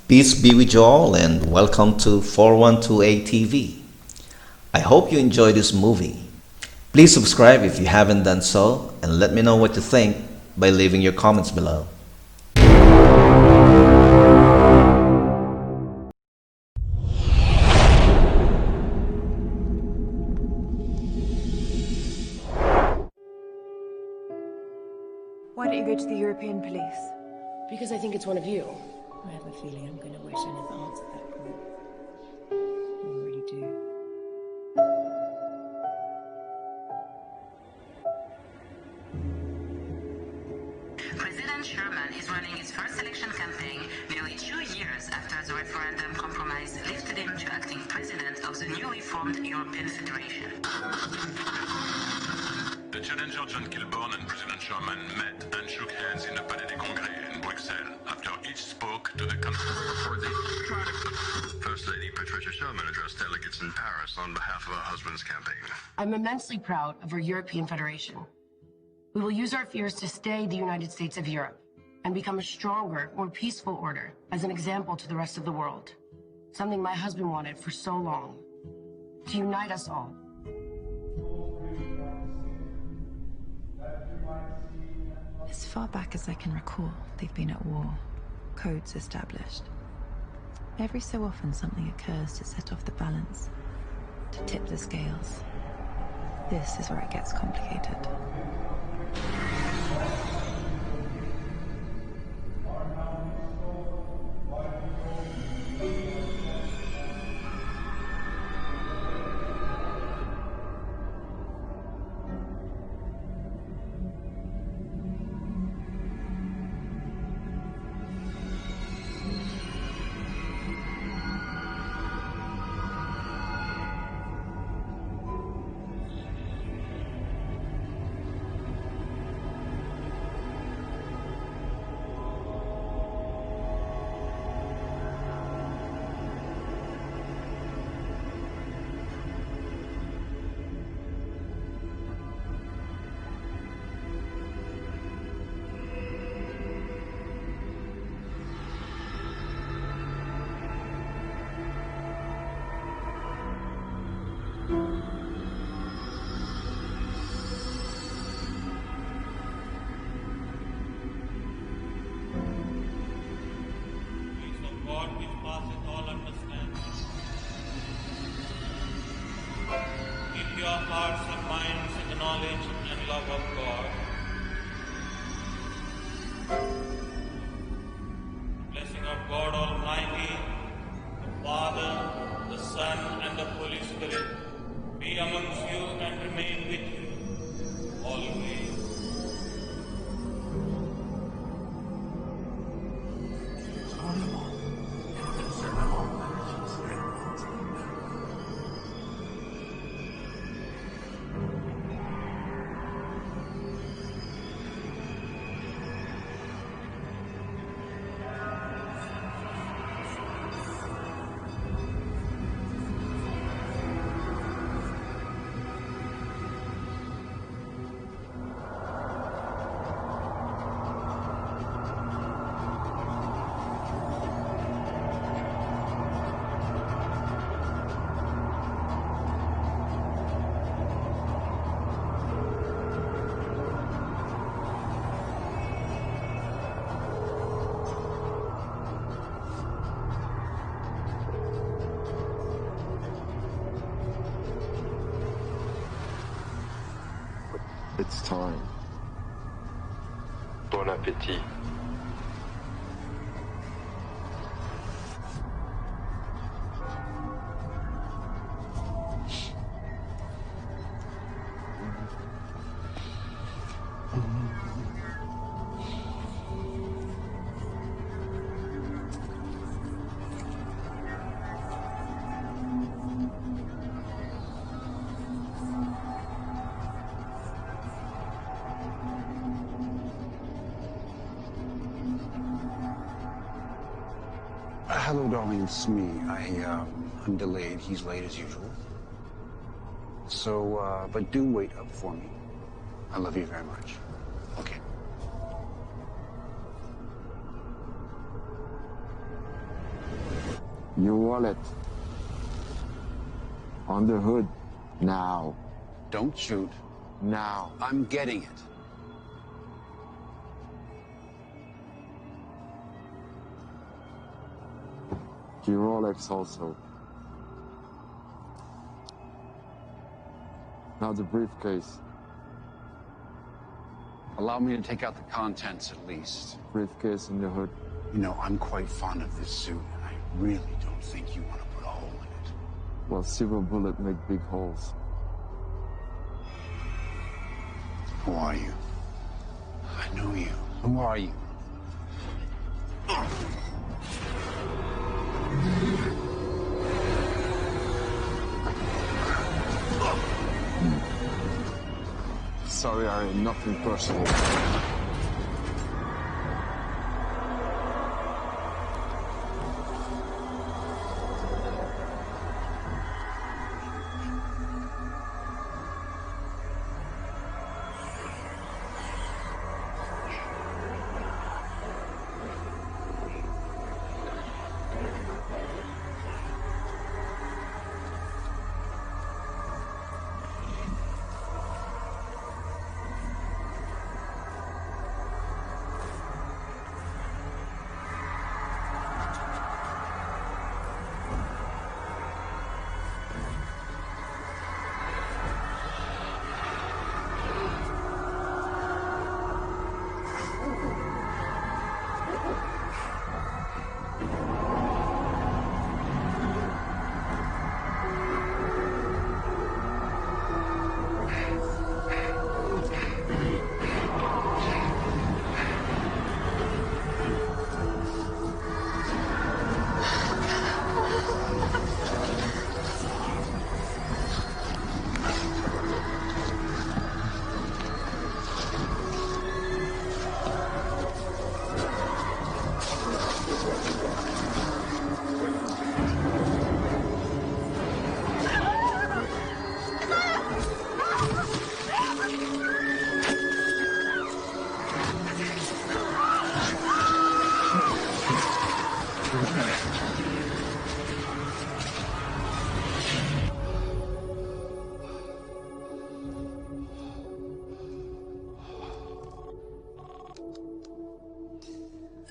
Peace be with you all and welcome to 412A TV. I hope you enjoy this movie. Please subscribe if you haven't done so and let me know what you think by leaving your comments below. Why don't you go to the European police? Because I think it's one of you. I have a feeling I'm going to wish I never answered that call. I already do. President Sherman is running his first election campaign nearly 2 years after the referendum compromise lifted him to acting president of the newly formed European Federation. The challenger John Kilburn and President Sherman met and shook hands in the Palais des Congrès in Bruxelles after each spoke to the country. First Lady Patricia Sherman addressed delegates in Paris on behalf of her husband's campaign. I'm immensely proud of our European Federation. We will use our fears to stay the United States of Europe and become a stronger, more peaceful order as an example to the rest of the world. Something my husband wanted for so long. To unite us all. As far back as I can recall, they've been at war. Codes established. Every so often something occurs to set off the balance, to tip the scales. This is where it gets complicated. Peace of God which passeth all understanding. Keep your hearts and minds in the knowledge and love of God. The blessing of God Almighty, the Father, the Son, and the Holy Spirit be amongst you and remain with you always. It's time. Bon appétit. Hello, darling, it's me. I'm delayed. He's late as usual. So, but do wait up for me. I love you very much. Okay. Your wallet. On the hood. Now. Don't shoot. Now. I'm getting it. Your Rolex also. Now the briefcase. Allow me to take out the contents at least. Briefcase in the hood. You know, I'm quite fond of this suit, and I really don't think you want to put a hole in it. Well, silver bullet make big holes. Who are you? I know you. Who are you? Sorry, Harry, nothing personal.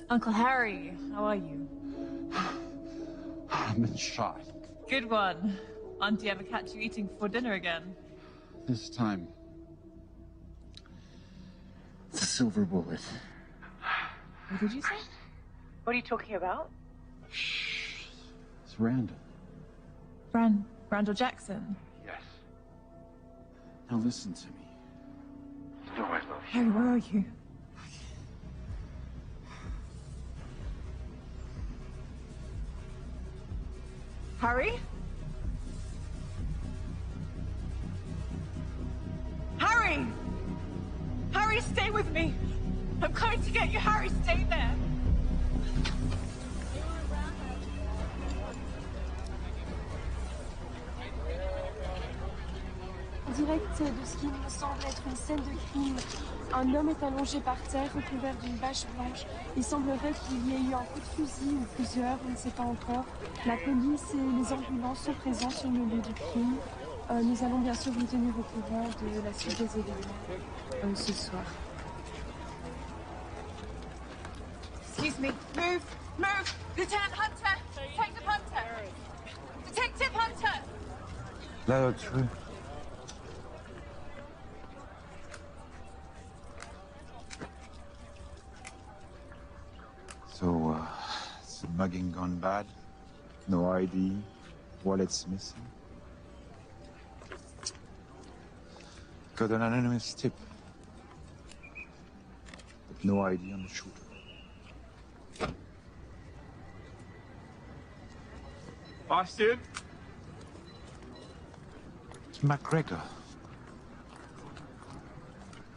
Uncle Harry, how are you? I've been shot. Good one. Auntie ever catch you eating before dinner again? This time, it's a silver bullet. What did you say? What are you talking about? Shh. It's Randall. Randall Jackson. Yes. Now listen to me. You know I love you. Harry, where are you? Harry? Harry! Harry, stay with me! I'm coming to get you, Harry, stay there! Direct de ce qui me semble être une scène de crime. Un homme est allongé par terre, recouvert d'une bâche blanche. Il semblerait qu'il y ait eu un coup de fusil ou plusieurs, on ne sait pas encore. La police et les ambulances sont présents sur le lieu du crime. Nous allons bien sûr vous tenir au courant de la suite des événements ce soir. Excuse me. Move! Lieutenant Hunter! Detective Hunter! Detective Hunter! Là-dessus. So, is the mugging gone bad? No ID, wallet's missing. Got an anonymous tip. But no ID on the shooter. Bastard? It's McGregor.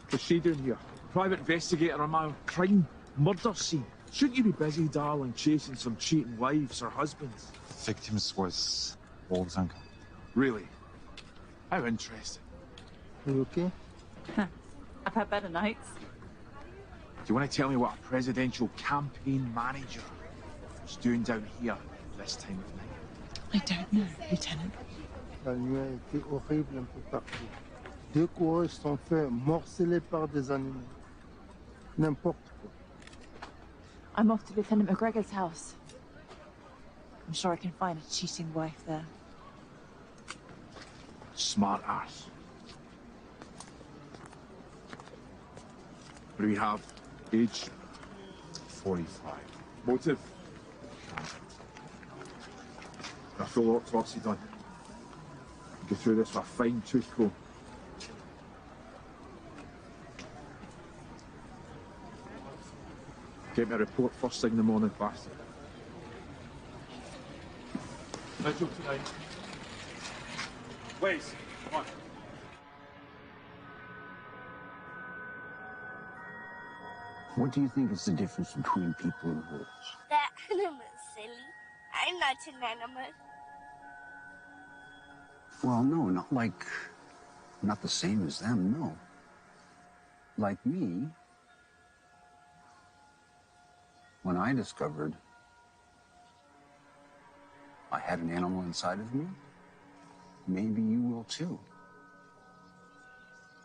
What's she doing here? Private investigator on my crime murder scene. Shouldn't you be busy, darling, chasing some cheating wives or husbands? Victims was Wald's uncle. Really? How interesting. Are you okay? I've had better nights. Do you want to tell me what a presidential campaign manager is doing down here? this time of night? I don't know, Lieutenant. La nuit a été horrible un peu partout. Deux coureurs sont faits morceler par des animaux. N'importe quoi. I'm off to Lieutenant McGregor's house. I'm sure I can find a cheating wife there. Smart ass. What do we have? Age? 45. Motive? A full autopsy done. Go through this with a fine tooth comb. Get me a report first thing in the morning, bastard. No joke tonight. Please, come on. What do you think is the difference between people and wolves? That animal's silly. I'm not an animal. Well, no, not the same as them, no. Like me, when I discovered I had an animal inside of me, maybe you will too.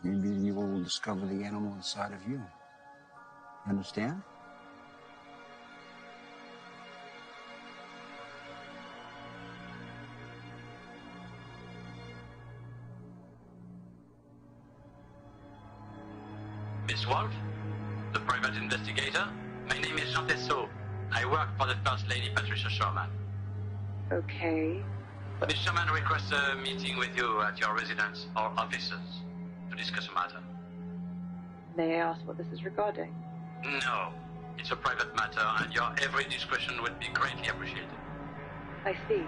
Maybe you will discover the animal inside of you. Understand? Miss Wolf, the private investigator. My name is Jean Tessot. I work for the First Lady Patricia Sherman. Okay. Miss Sherman requests a meeting with you at your residence or offices to discuss a matter. May I ask what this is regarding? No, it's a private matter and your every discretion would be greatly appreciated. I see.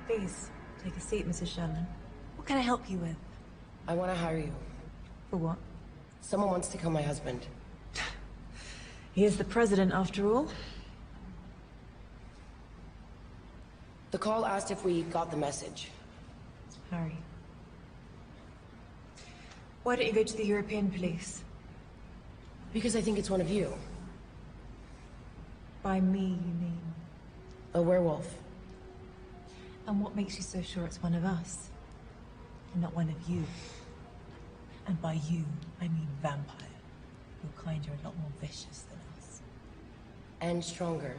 Please, take a seat, Mrs. Sherman. What can I help you with? I want to hire you. For what? Someone wants to kill my husband. He is the president, after all. The call asked if we got the message. Harry. Why don't you go to the European police? Because I think it's one of you. By me, you mean? A werewolf. And what makes you so sure it's one of us? And not one of you? And by you, I mean vampire. Your kind are a lot more vicious than us. And stronger.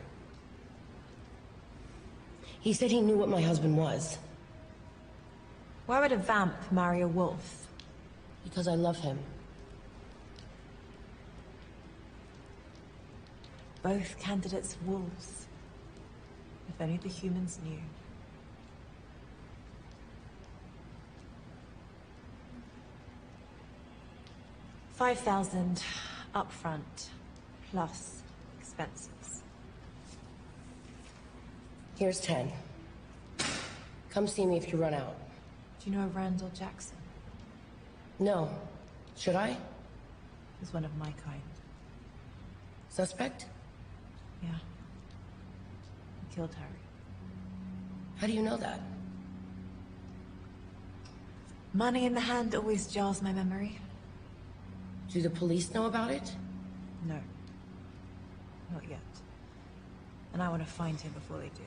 He said he knew what my husband was. Why would a vamp marry a wolf? Because I love him. Both candidates wolves. If only the humans knew. 5,000 upfront, plus expenses. Here's 10. Come see me if you run out. Do you know Randall Jackson? No. Should I? He's one of my kind. Suspect? Yeah. He killed Harry. How do you know that? Money in the hand always jars my memory. Do the police know about it? No. Not yet. And I want to find him before they do.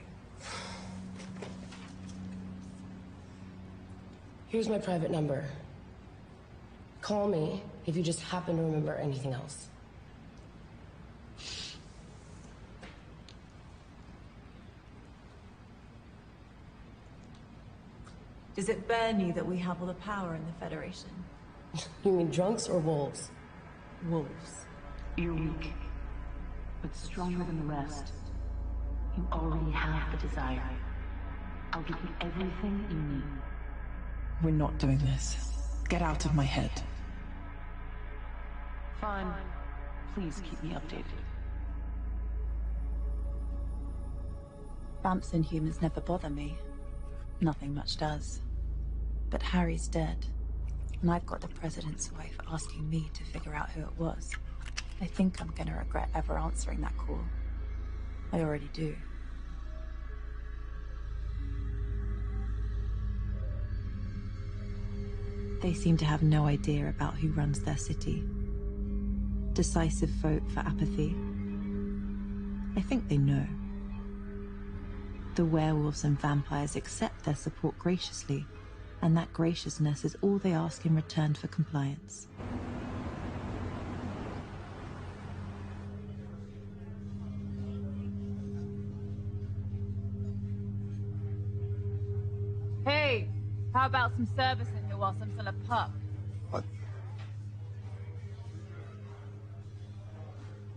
Here's my private number. Call me if you just happen to remember anything else. Does it burn you that we have all the power in the Federation? You mean drunks or wolves? Wolves. You're weak, but stronger than the rest. You already have the desire. I'll give you everything you need. We're not doing this. Get out of my head. Fine. Please keep me updated. Vamps and humans never bother me. Nothing much does. But Harry's dead. And I've got the president's wife asking me to figure out who it was. I think I'm gonna regret ever answering that call. I already do. They seem to have no idea about who runs their city. Decisive vote for apathy. I think they know. The werewolves and vampires accept their support graciously, and that graciousness is all they ask in return for compliance. Hey, how about some service in here whilst I'm still a pup? What?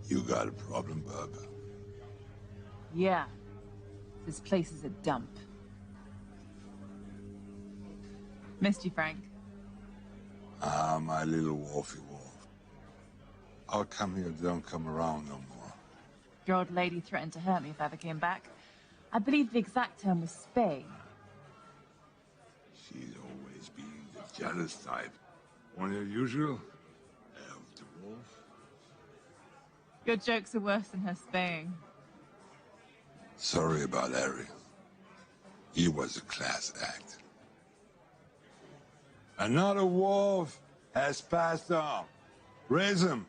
You got a problem, bub? Yeah. This place is a dump. Missed you, Frank. Ah, my little wolfy wolf. I'll come here, don't come around no more. Your old lady threatened to hurt me if I ever came back. I believe the exact term was spay. She's always been the jealous type. One of usual? Elf the wolf? Your jokes are worse than her spaying. Sorry about Harry. He was a class act. Another wolf has passed on. Raise him.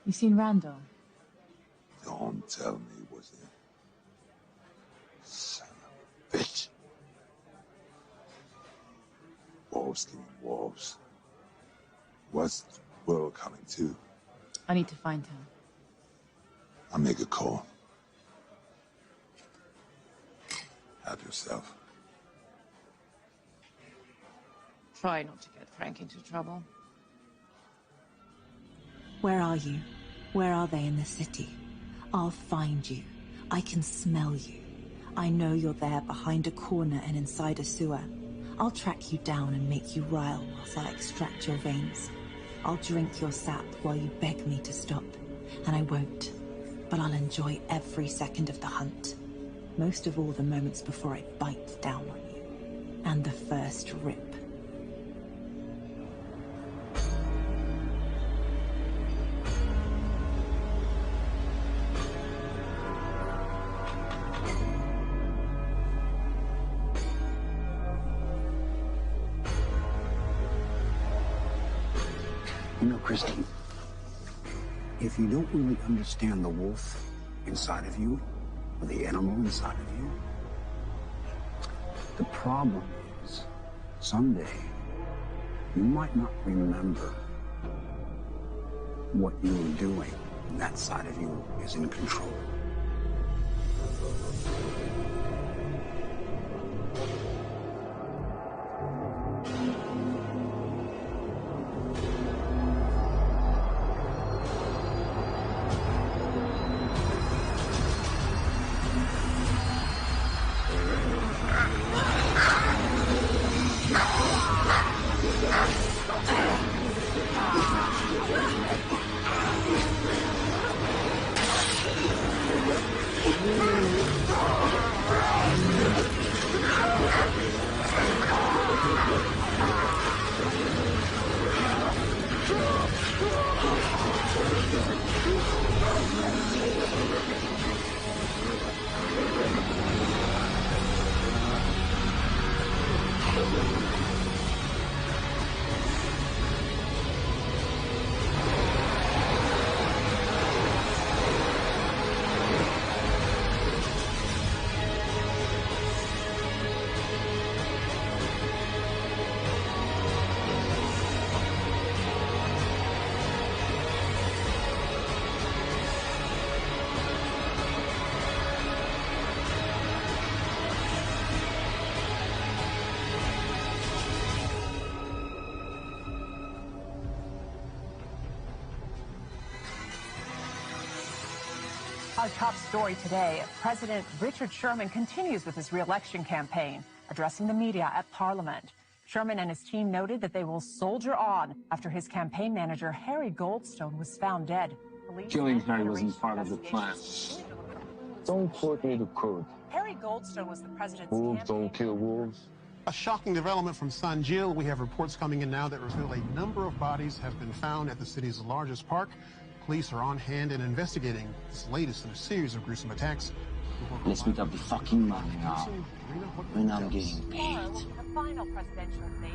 You seen Randall? Don't tell me it was him. Son of a bitch. Wolves killing wolves. What's the world coming to? I need to find him. I'll make a call. Help yourself. Try not to get Frank into trouble. Where are you? Where are they in the city? I'll find you. I can smell you. I know you're there behind a corner and inside a sewer. I'll track you down and make you rile whilst I extract your veins. I'll drink your sap while you beg me to stop. And I won't. But I'll enjoy every second of the hunt. Most of all the moments before I bite down on you. And the first rip. You know, Christine, if you don't really understand the wolf inside of you, or the animal inside of you, the problem is, someday, you might not remember what you were doing, and that side of you is in control. Our top story today, President Richard Sherman continues with his re-election campaign, addressing the media at Parliament. Sherman and his team noted that they will soldier on after his campaign manager, Harry Goldstone, was found dead. Police Killing and Harry wasn't Federation part of the plan. investigations. Don't quote me the code. Harry Goldstone was the president's Wolves campaign. don't kill wolves. A shocking development from San Gil. We have reports coming in now that reveal a number of bodies have been found at the city's largest park. Police are on hand and investigating this latest in a series of gruesome attacks. Let's meet up the fucking money now. When I'm getting paid. Tomorrow will be the final presidential debate.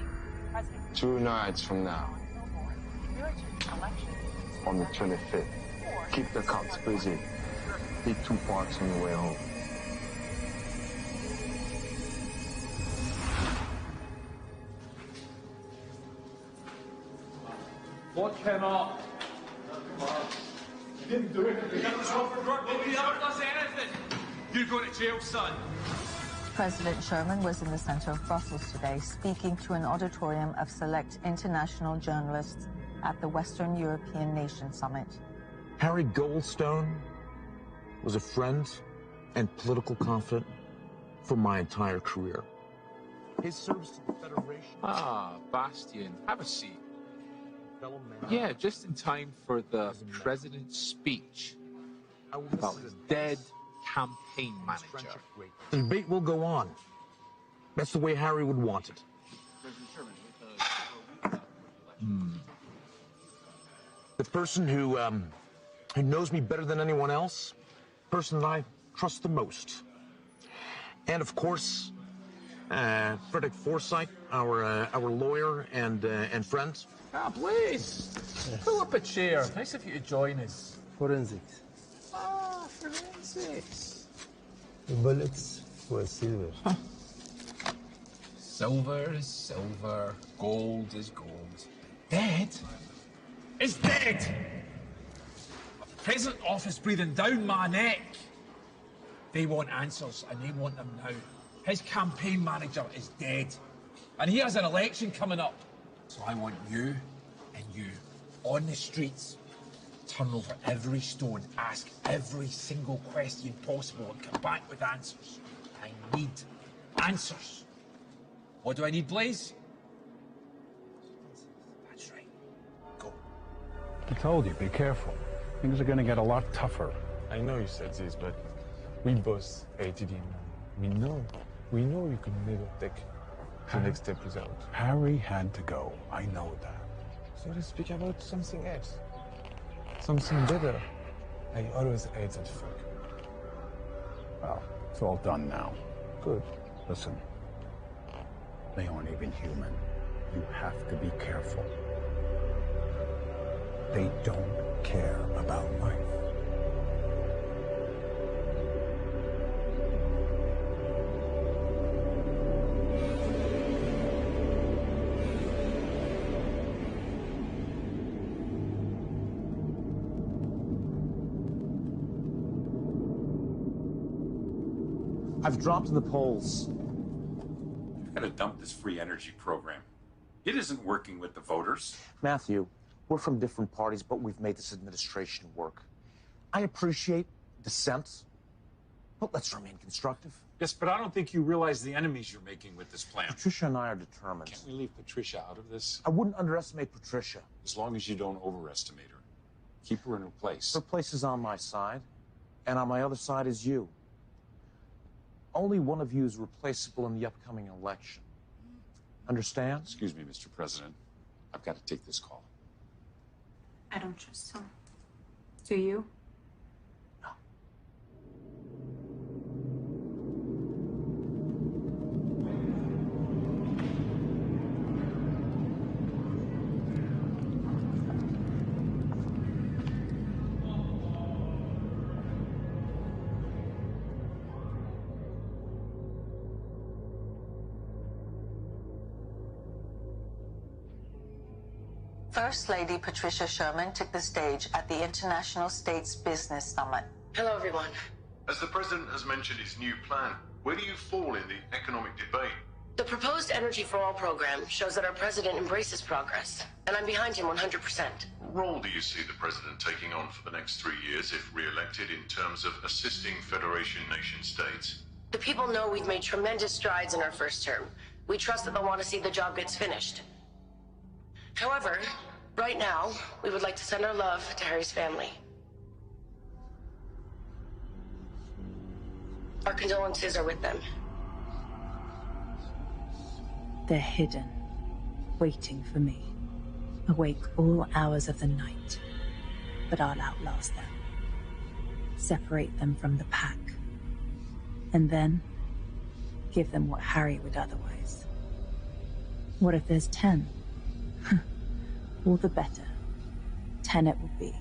President 2 nights from now, election. on the 25th. Keep the cops busy. Take 2 parks on the way home. What came up? You didn't do it. You got this wrong for drug. Nobody ever does anything. You're going to jail, son. President Sherman was in the center of Brussels today, speaking to an auditorium of select international journalists at the Western European Nation Summit. Harry Goldstone was a friend and political confidant for my entire career. His service to the Federation... Ah, Bastian, have a seat. Fellow man. Yeah, just in time for the president's speech about his dead campaign manager. The debate will go on. That's the way Harry would want it. The person who knows me better than anyone else, the person that I trust the most. And of course, Frederick Forsyth, our lawyer and friend. Ah, please. Pull up a chair. Nice of you to join us. Forensics. Ah, forensics. The bullets were silver. Silver is silver, gold is gold. Dead is dead! The President's office breathing down my neck. They want answers, and they want them now. His campaign manager is dead. And he has an election coming up. So I want you and you on the streets. Turn over every stone, ask every single question possible, and come back with answers. I need answers. What do I need, Blaze? That's right. Go. I told you, be careful. Things are going to get a lot tougher. I know you said this, but we both hated him. We know you could never take the next step without. Harry had to go. I know that. So let's speak about something else. Something better. I always hate that fuck. Well, it's all done now. Good. Listen, they aren't even human. You have to be careful. They don't care about life. I've dropped in the polls. You've got to dump this free energy program. It isn't working with the voters. Matthew, we're from different parties, but we've made this administration work. I appreciate dissent, but let's remain constructive. Yes, but I don't think you realize the enemies you're making with this plan. Patricia and I are determined. Can't we leave Patricia out of this? I wouldn't underestimate Patricia. As long as you don't overestimate her. Keep her in her place. Her place is on my side, and on my other side is you. Only one of you is replaceable in the upcoming election. Understand? Excuse me, Mr. President. I've got to take this call. I don't trust him. Do you? First Lady Patricia Sherman took the stage at the International States Business Summit. Hello, everyone. As the president has mentioned his new plan, where do you fall in the economic debate? The proposed Energy for All program shows that our president embraces progress, and I'm behind him 100%. What role do you see the president taking on for the next 3 years if re-elected in terms of assisting Federation nation states? The people know we've made tremendous strides in our first term. We trust that they'll want to see the job gets finished. However, right now, we would like to send our love to Harry's family. Our condolences are with them. They're hidden, waiting for me, awake all hours of the night. But I'll outlast them, separate them from the pack, and then give them what Harry would otherwise. What if there's 10? All the better. 10 it will be.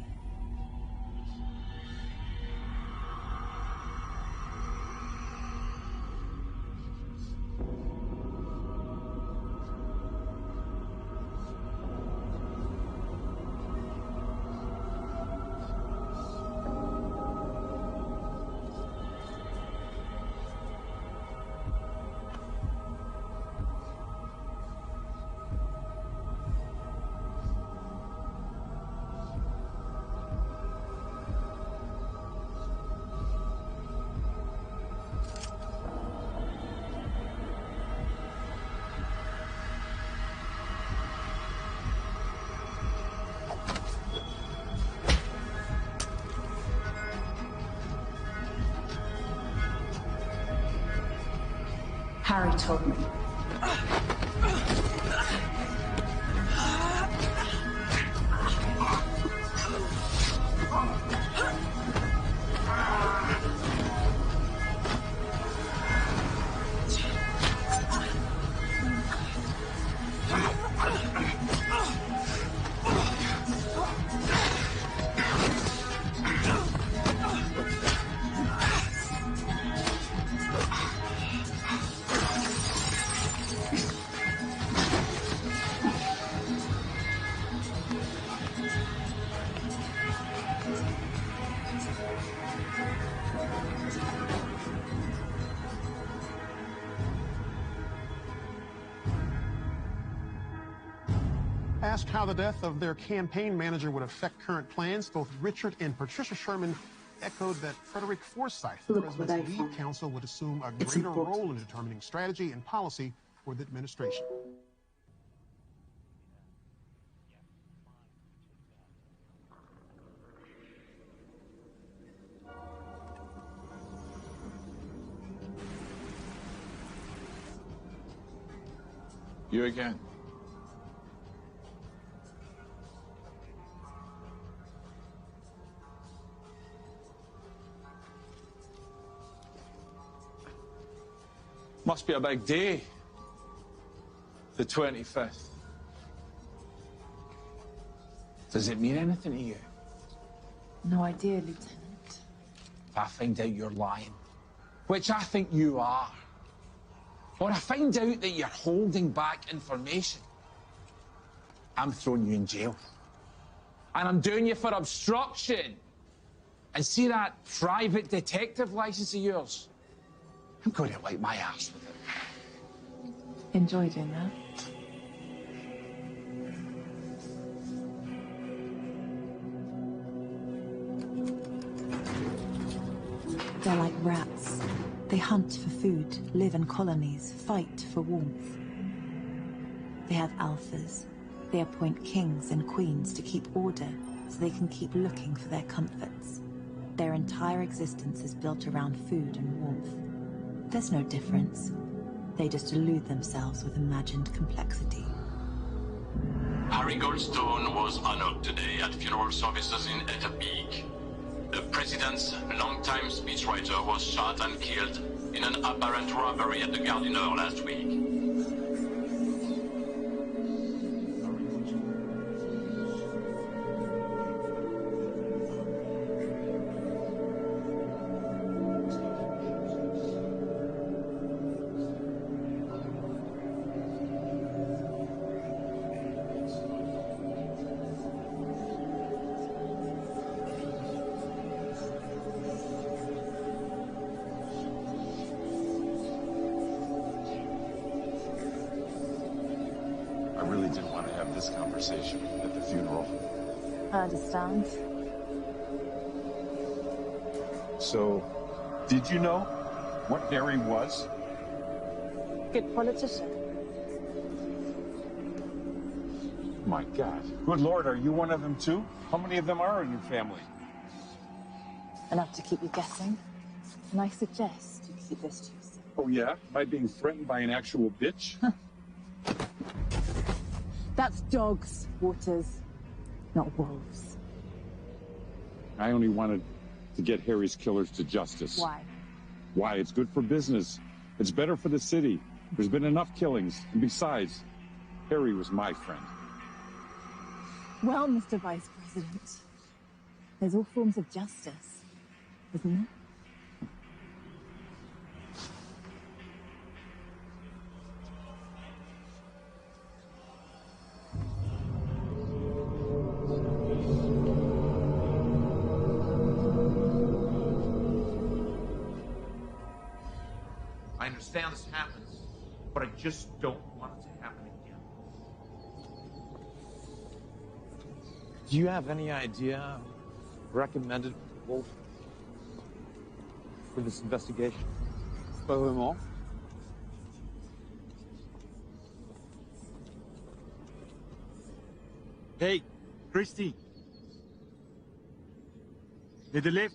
Harry told me. Asked how the death of their campaign manager would affect current plans, both Richard and Patricia Sherman echoed that Frederick Forsyth, the president's lead counsel, would assume a greater role in determining strategy and policy for the administration. You again. Must be a big day. The 25th. Does it mean anything to you? No idea, Lieutenant. If I find out you're lying, which I think you are, or I find out that you're holding back information, I'm throwing you in jail. And I'm doing you for obstruction. And see that private detective license of yours? I'm going to wipe my ass with it. Enjoy doing that. They're like rats. They hunt for food, live in colonies, fight for warmth. They have alphas. They appoint kings and queens to keep order so they can keep looking for their comforts. Their entire existence is built around food and warmth. There's no difference. They just elude themselves with imagined complexity. Harry Goldstone was honored today at funeral services in Etterbeek. The president's longtime speechwriter was shot and killed in an apparent robbery at the Gardiner last week. I really didn't want to have this conversation at the funeral. I understand. So, did you know what Harry was? Good politician. My God. Good Lord, are you one of them too? How many of them are in your family? Enough to keep you guessing. And I suggest you dirty beasties. Oh, yeah? By being threatened by an actual bitch? That's dogs, Waters, not wolves. I only wanted to get Harry's killers to justice. Why? Why? It's good for business. It's better for the city. There's been enough killings. And besides, Harry was my friend. Well, Mr. Vice President, there's all forms of justice, isn't there? I understand this happens, but I just don't want it to happen again. Do you have any idea recommended people for this investigation? Pas vraiment. Hey, Christy. Need a lift?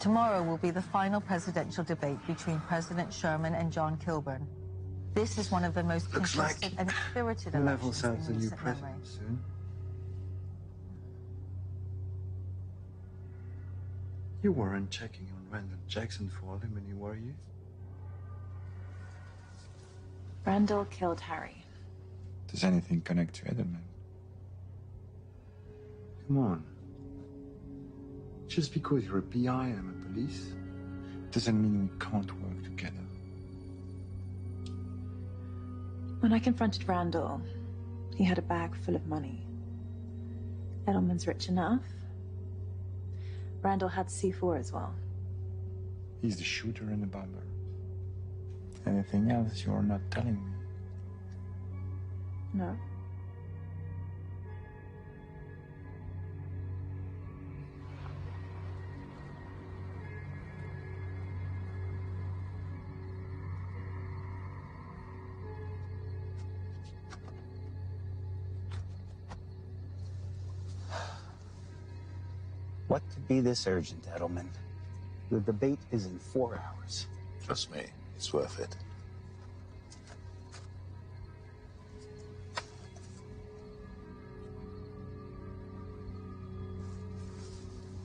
Tomorrow will be the final presidential debate between President Sherman and John Kilburn. This is one of the most contested and spirited elections in the new recent memory. president soon. You weren't checking on Randall Jackson for alimony, were you? Randall killed Harry. Does anything connect to Edelman? Come on. Just because you're a PI and I'm a police, Doesn't mean we can't work together. When I confronted Randall, he had a bag full of money. Edelman's rich enough. Randall had C4 as well. He's the shooter and the bomber. Anything else you're not telling me? No. What could be this urgent, Edelman? The debate is in 4 hours. Trust me, it's worth it.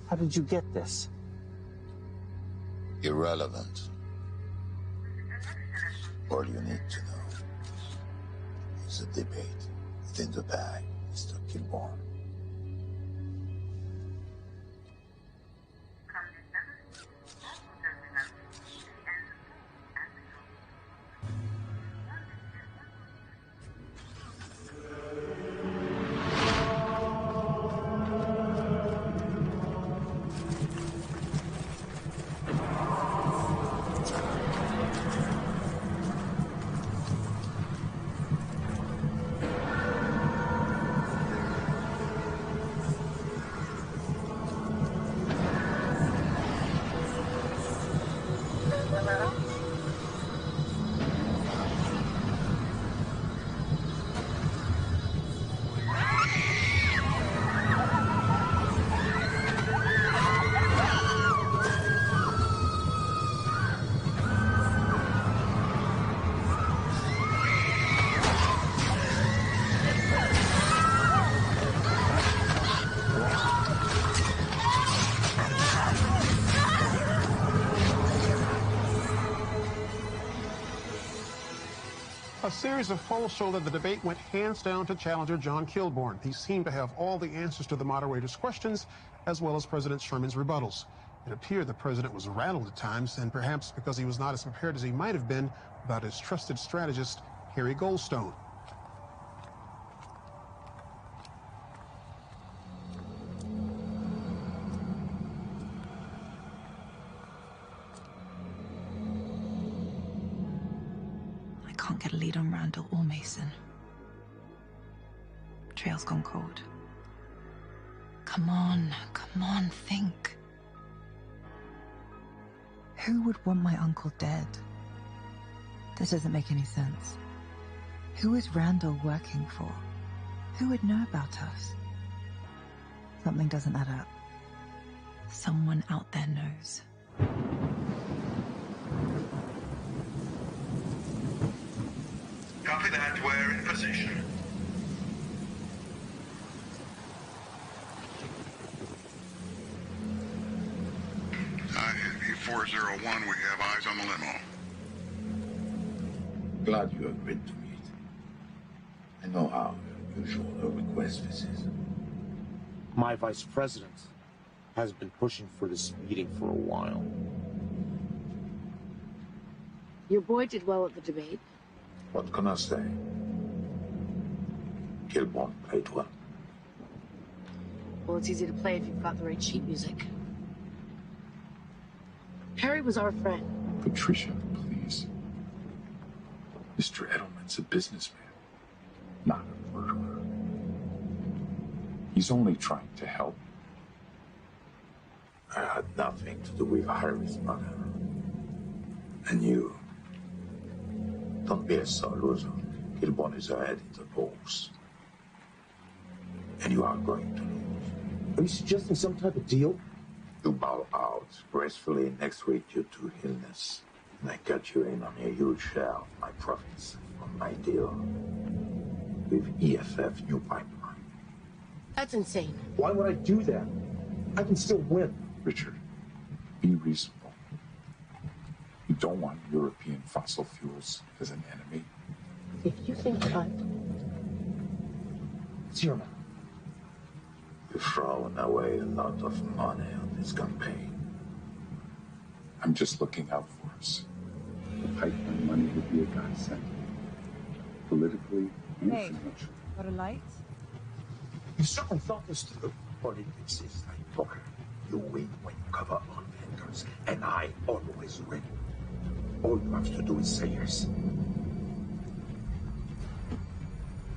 How did you get this? Irrelevant. All you need to know is a debate within the bag, Mr. Kilborn. A series of polls show that the debate went hands down to challenger John Kilbourne. He seemed to have all the answers to the moderator's questions, as well as President Sherman's rebuttals. It appeared the president was rattled at times, and perhaps because he was not as prepared as he might have been without his trusted strategist, Harry Goldstone. I can't get a lead on Randall or Mason. Trail's gone cold. Come on, think. Who would want my uncle dead? This doesn't make any sense. Who is Randall working for? Who would know about us? Something doesn't add up. Someone out there knows. Copy that. We're in position. Heavy 401, we have eyes on the limo. Glad you agreed to meet. I know how usual a request this is. My vice president has been pushing for this meeting for a while. Your boy did well at the debate. What can I say? Kilbourne played well. Well, it's easy to play if you've got the right sheet music. Harry was our friend. Patricia, please. Mr. Edelman's a businessman, not a murderer. He's only trying to help. I had nothing to do with Harry's murder. And you. Don't be a sore loser. Kilbourne is ahead in the polls. And you are going to lose. Are you suggesting some type of deal? You bow out gracefully next week due to illness. And I cut you in on a huge share of my profits from my deal with EFF New Pipeline. That's insane. Why would I do that? I can still win. Richard, be reasonable. You don't want European fossil fuels as an enemy. If you think that Zero. You've thrown away a lot of money on this campaign. I'm just looking out for us. The pipeline money would be a godsend. Politically and Hey, financially. got a light? You certainly thought this through. Politics is like poker. You win when you cover all vendors, and I always win. All you have to do is say yes.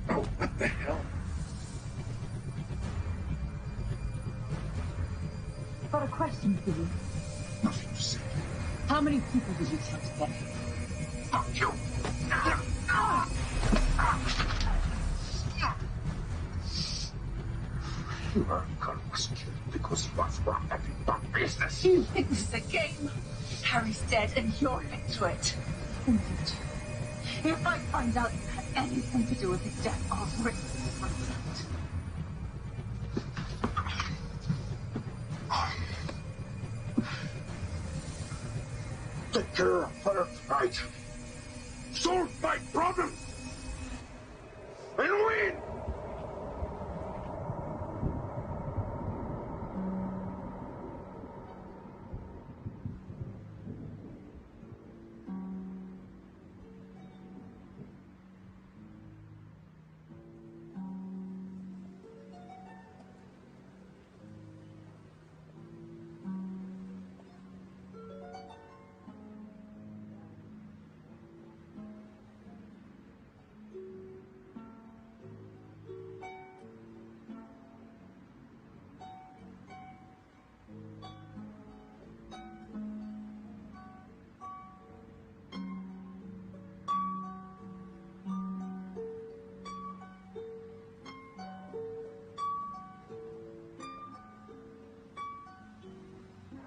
Oh, what the hell? Got a question for you. Nothing to say. How many people did you tell to get? Fuck you. Your uncle was killed because he was wrong at bad business. You think this is a game? Harry's dead and you're into it. Indeed. If I find out you had anything to do with his death, I'll rip you from my Take care of her tonight. Solve my problem. And win!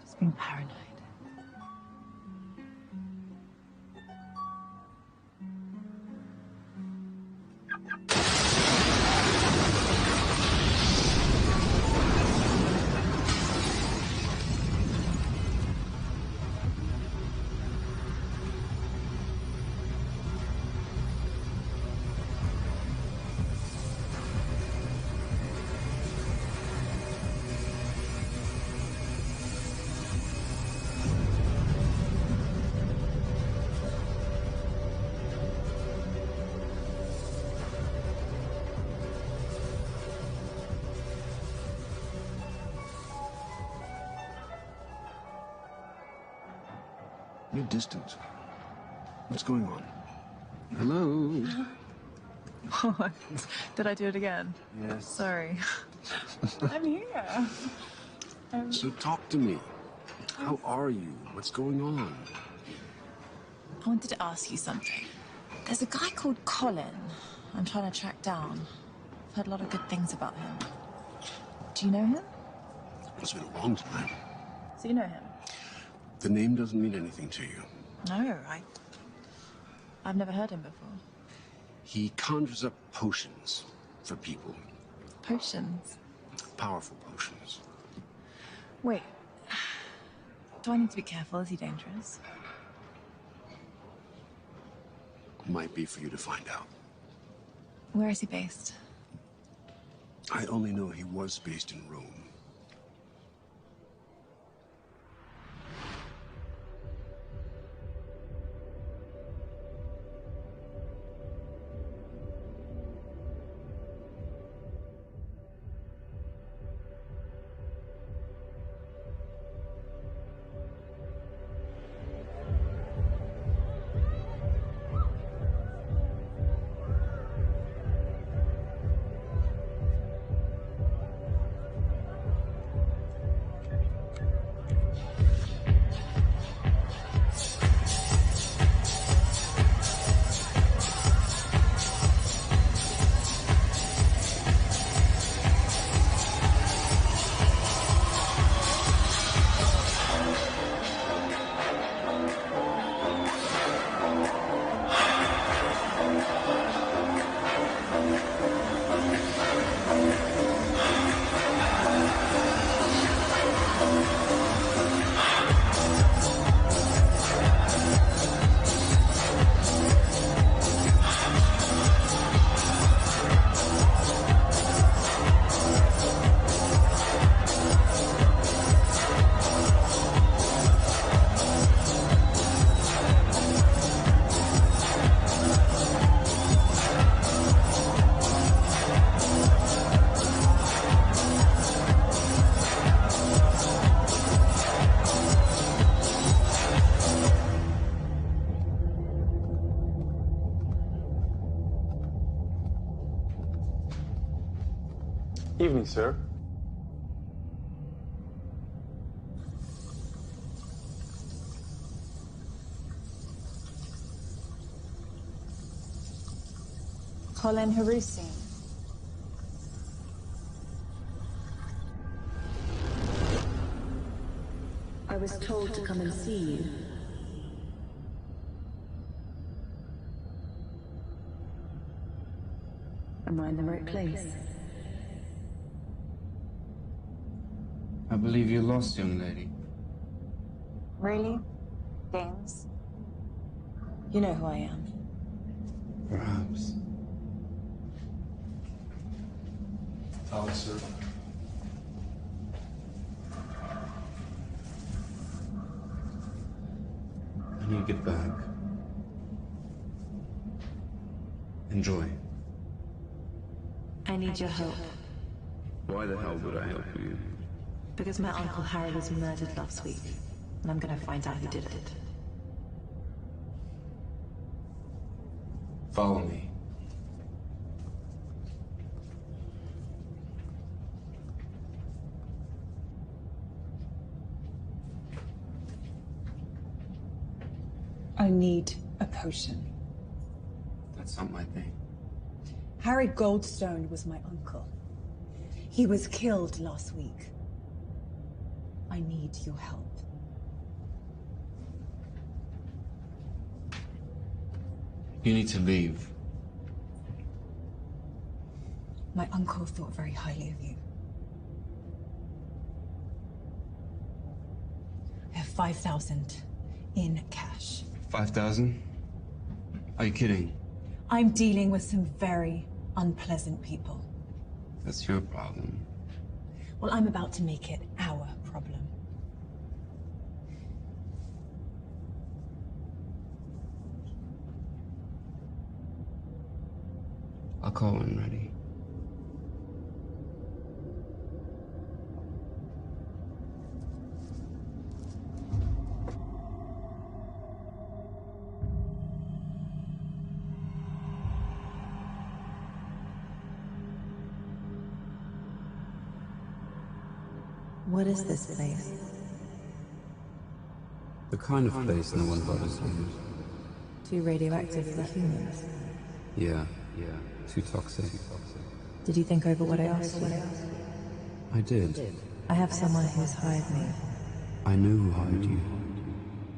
Just being paranoid. You're distant. What's going on? Hello? Did I do it again? Yes. Sorry. I'm here. So talk to me. How are you? What's going on? I wanted to ask you something. There's a guy called Colin I'm trying to track down. I've heard a lot of good things about him. Do you know him? It's been a long time. So you know him? The name doesn't mean anything to you. No, I've never heard him before. He conjures up potions for people. Potions? Powerful potions. Wait. Do I need to be careful? Is he dangerous? Might be for you to find out. Where is he based? I only know he was based in Rome. Evening, sir. Colin Harusi. I was told to come and see you. Am I in the right place? I believe you're lost, young lady. Really? Games? You know who I am. Perhaps. Out, sir. When you get back, enjoy. I need your help. Why the hell would I help you? Because my Uncle Harry was murdered last week, and I'm gonna find out who did it. Follow me. I need a potion. That's not my thing. Harry Goldstone was my uncle. He was killed last week. I need your help. You need to leave. My uncle thought very highly of you. I have 5,000 in cash. 5,000? Are you kidding? I'm dealing with some very unpleasant people. That's your problem. Well, I'm about to make it our problem. I'll call when ready. What is this place? The kind of place no one bothers with. Too radioactive for humans. Yeah. Too toxic. Did you think over what I asked you? I did. I have someone who's hired me. I know who hired you.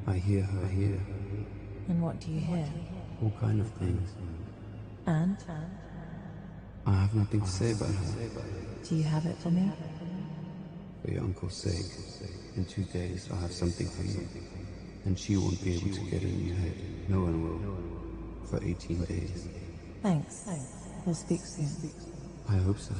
I hear her here. And what do you hear? All kind of things. And? I have nothing to say about her. Do you have it for me? For your uncle's sake, in 2 days I'll have something for you. And she won't be able to get it in your head. No one will. For 18 days. Thanks. We'll speak soon. I hope so.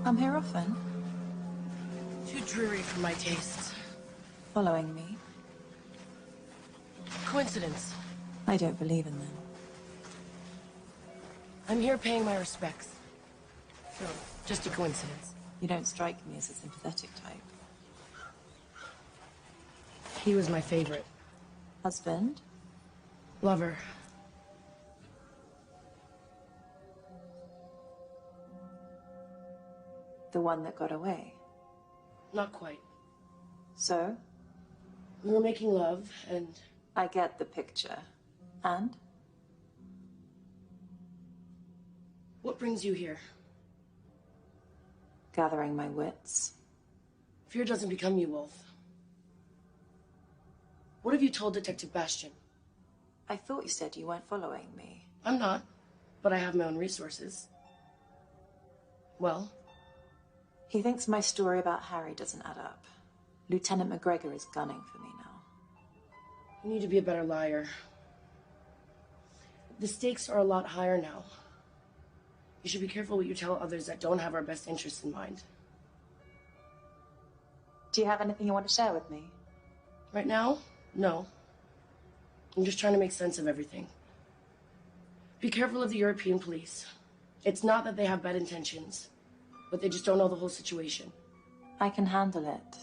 I'm here often. Too dreary for my taste. Following me? Coincidence. I don't believe in them. I'm here paying my respects. So, just a coincidence. You don't strike me as a sympathetic type. He was my favorite. Husband? Lover. The one that got away? Not quite. So? We were making love, and... I get the picture. And? What brings you here? Gathering my wits. Fear doesn't become you, Wolf. What have you told Detective Bastian? I thought you said you weren't following me. I'm not, but I have my own resources. Well? He thinks my story about Harry doesn't add up. Lieutenant McGregor is gunning for me now. You need to be a better liar. The stakes are a lot higher now. You should be careful what you tell others that don't have our best interests in mind. Do you have anything you want to share with me? Right now? No. I'm just trying to make sense of everything. Be careful of the European police. It's not that they have bad intentions, but they just don't know the whole situation. I can handle it.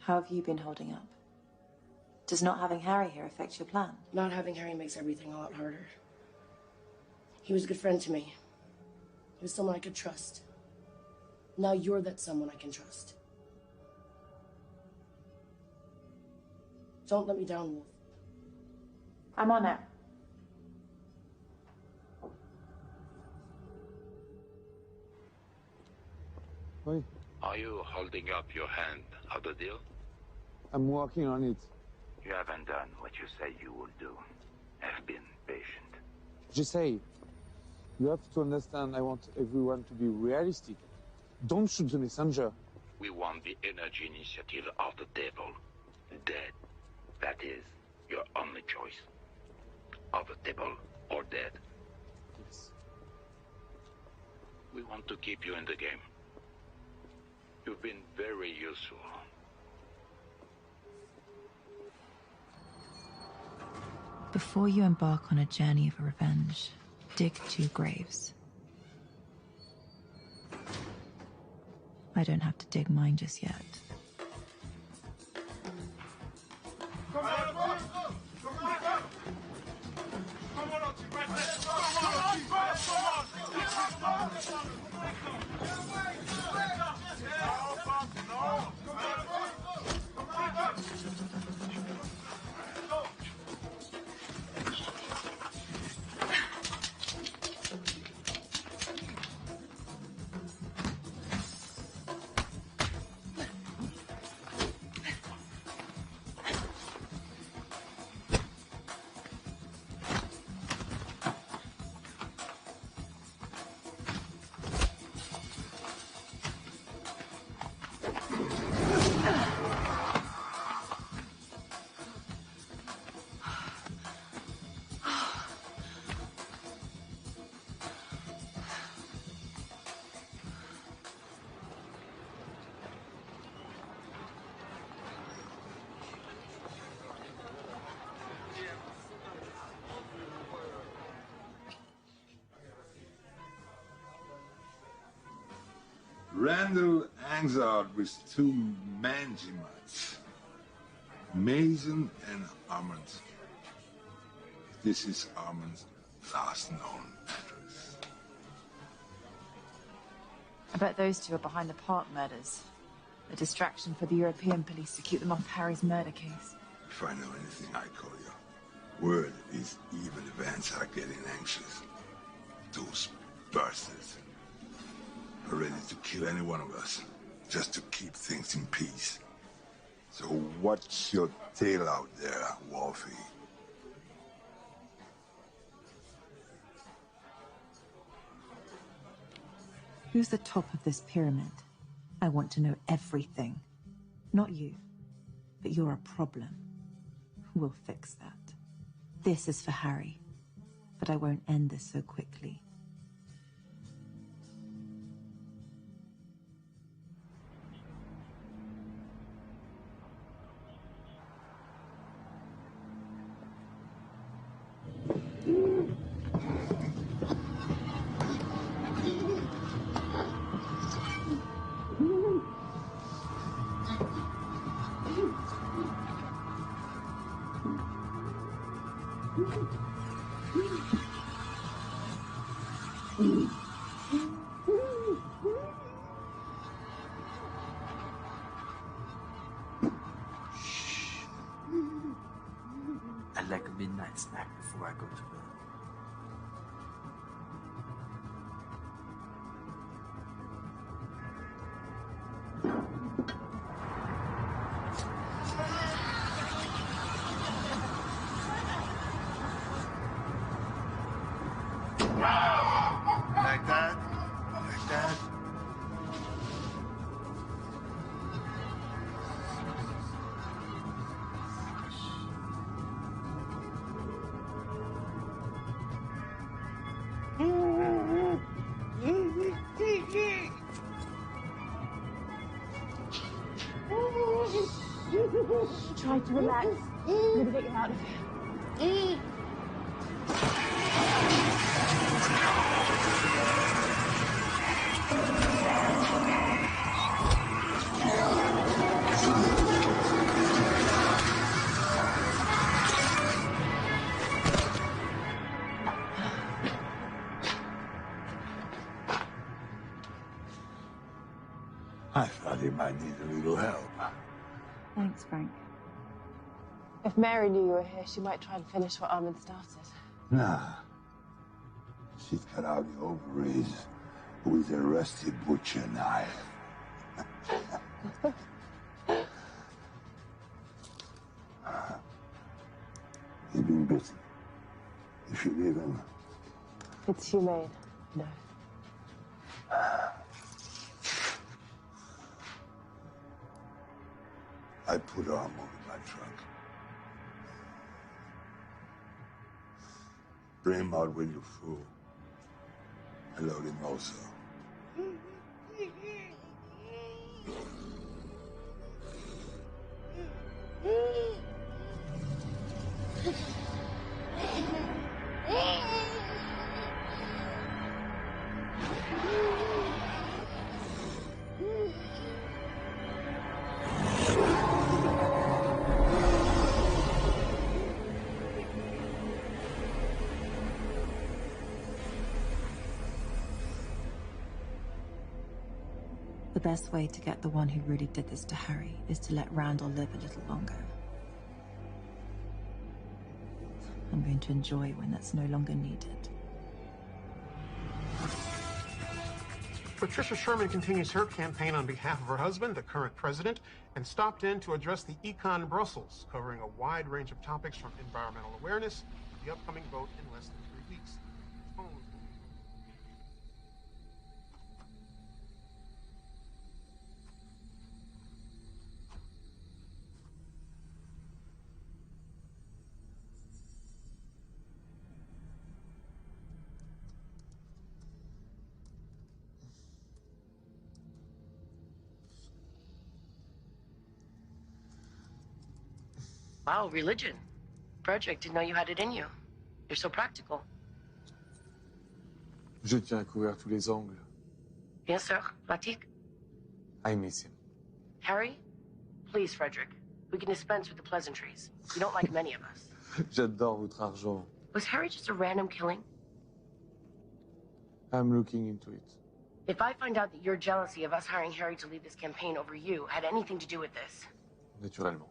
How have you been holding up? Does not having Harry here affect your plan? Not having Harry makes everything a lot harder. He was a good friend to me. He was someone I could trust. Now you're that someone I can trust. Don't let me down, Wolf. I'm on it. Wait, Are you holding up your hand of the deal? I'm working on it. You haven't done what you say you will do. Have been patient. Just say, you have to understand I want everyone to be realistic. Don't shoot the messenger. We want the energy initiative of the devil. Dead. That is your only choice. Of the devil or dead. Yes. We want to keep you in the game. You've been very useful. Before you embark on a journey of revenge, dig 2 graves. I don't have to dig mine just yet. Randall hangs out with 2 Manjimats, Mason and Armand. This is Armand's last known address. I bet those 2 are behind the Park murders. A distraction for the European police to keep them off Harry's murder case. If I know anything, I call you. Word is even events are getting anxious. Those bastards are ready to kill any one of us, just to keep things in peace. So watch your tail out there, Wolfie. Who's the top of this pyramid? I want to know everything. Not you, but you're a problem. We'll fix that. This is for Harry, but I won't end this so quickly. I like a midnight snack before I go to bed. Like that? Like that? Try to relax. I'm gonna get you out of here. I thought he might need a little help. Thanks, Frank. If Mary knew you were here, she might try and finish what Armin started. Nah. She'd cut out the ovaries with a rusty butcher knife. He's been bitten. You should leave him. It's humane. No. I put armor in my trunk. Bring him out when you're full. I load him also. The best way to get the one who really did this to Harry is to let Randall live a little longer. I'm going to enjoy when that's no longer needed. Patricia Sherman continues her campaign on behalf of her husband, the current president, and stopped in to address the econ in Brussels, covering a wide range of topics from environmental awareness to the upcoming vote in less than 3 weeks. Wow, religion. Frederick, didn't know you had it in you. You're so practical. Je tiens à couvrir tous les angles. Bien sûr, pratique. I miss him. Harry? Please, Frederick. We can dispense with the pleasantries. We don't like many of us. J'adore votre argent. Was Harry just a random killing? I'm looking into it. If I find out that your jealousy of us hiring Harry to lead this campaign over you had anything to do with this... Naturellement.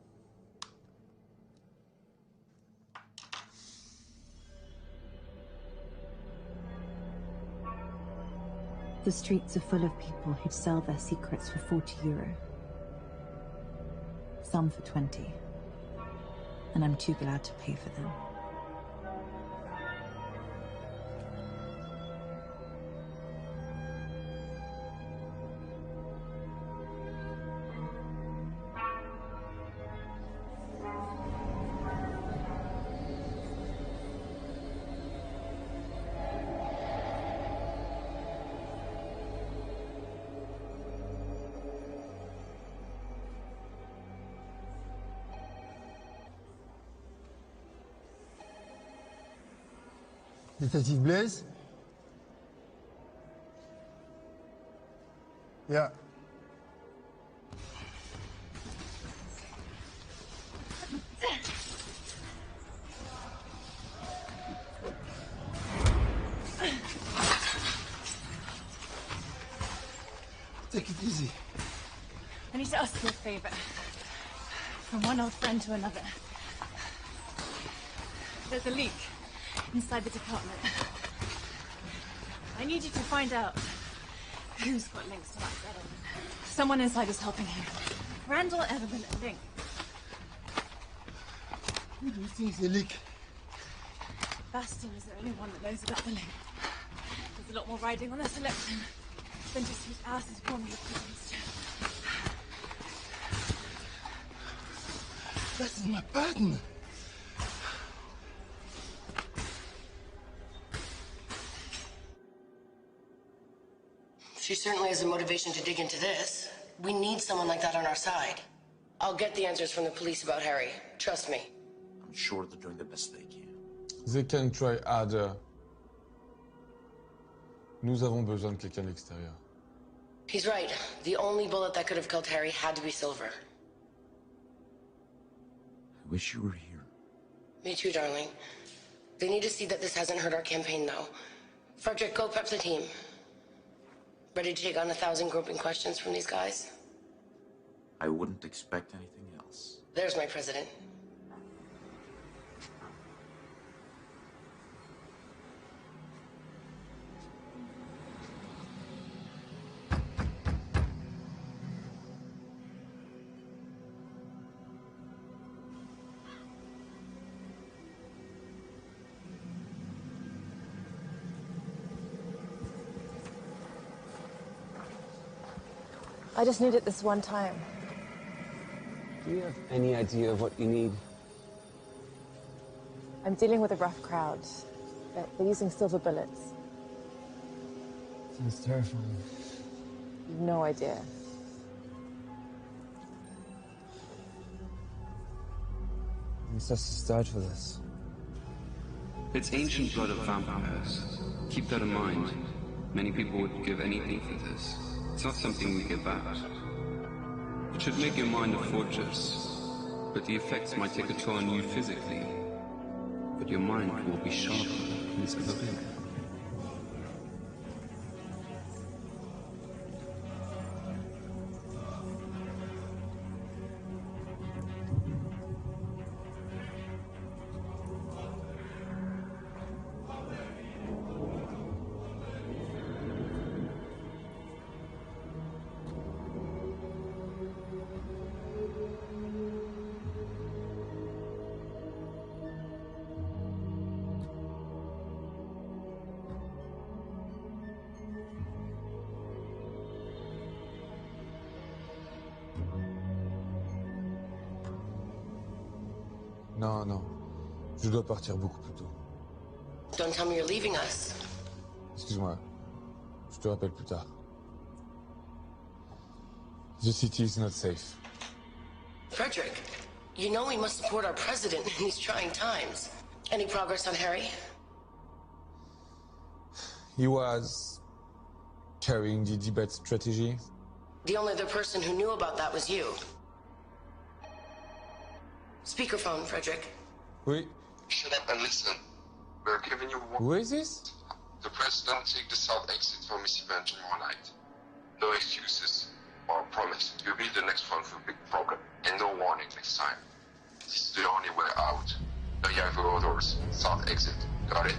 The streets are full of people who'd sell their secrets for €40. Some for 20. And I'm too glad to pay for them. Detective Blaze? Yeah. Take it easy. I need to ask you a favor. From one old friend to another. There's a leak inside the department. I need you to find out who's got links to that settlement. Someone inside is helping him. Randall Edelman and Link. Who do you think is the leak? Bastion is the only one that knows about the link. There's a lot more riding on this election than just whose ass is warming the president's chair. That's my pattern. She certainly has a motivation to dig into this. We need someone like that on our side. I'll get the answers from the police about Harry. Trust me. I'm sure they're doing the best they can. They can try harder. Nous avons besoin de quelqu'un de l'extérieur. He's right. The only bullet that could have killed Harry had to be silver. I wish you were here. Me too, darling. They need to see that this hasn't hurt our campaign, though. Frederick, go prep the team. Ready to take on 1,000 groping questions from these guys? I wouldn't expect anything else. There's my president. I just need it this one time. Do you have any idea of what you need? I'm dealing with a rough crowd. They're using silver bullets. Sounds terrifying. You've no idea. Ancestors died for this. It's ancient blood of vampires. Keep that in mind. Many people would give anything for this. It's not something we give out. It should make your mind a fortress, but the effects might take a toll on you physically. But your mind will be sharper than it's ever been. Non, non. Je dois partir beaucoup plus tôt. Don't tell me you're leaving us. Excuse-moi. Je te rappelle plus tard. The city is not safe. Frederick, you know we must support our president in these trying times. Any progress on Harry? He was carrying the debate strategy. The only other person who knew about that was you. Speakerphone, Frederick. Oui. Shut up and listen. We're giving you one. Who is this? The president take the south exit for misadventure tomorrow night. No excuses or promise. You'll be the next one for a big problem. And no warning next time. This is the only way out. No Yahoo doors. South exit. Got it?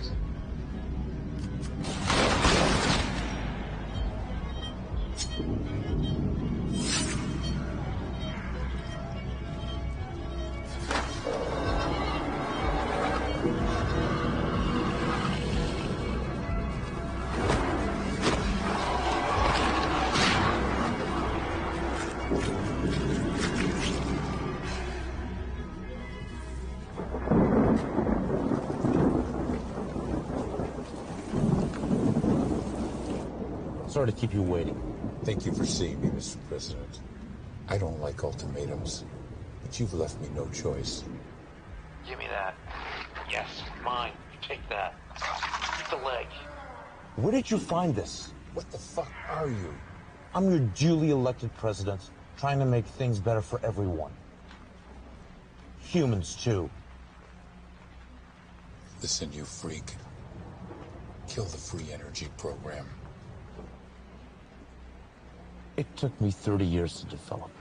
Sorry to keep you waiting. Thank you for seeing me, Mr. President. I don't like ultimatums, but you've left me no choice. Give me that. Yes, mine. Take that. Keep the leg. Where did you find this? What the fuck are you? I'm your duly elected president, trying to make things better for everyone. Humans, too. Listen, you freak. Kill the free energy program. It took me 30 years to develop.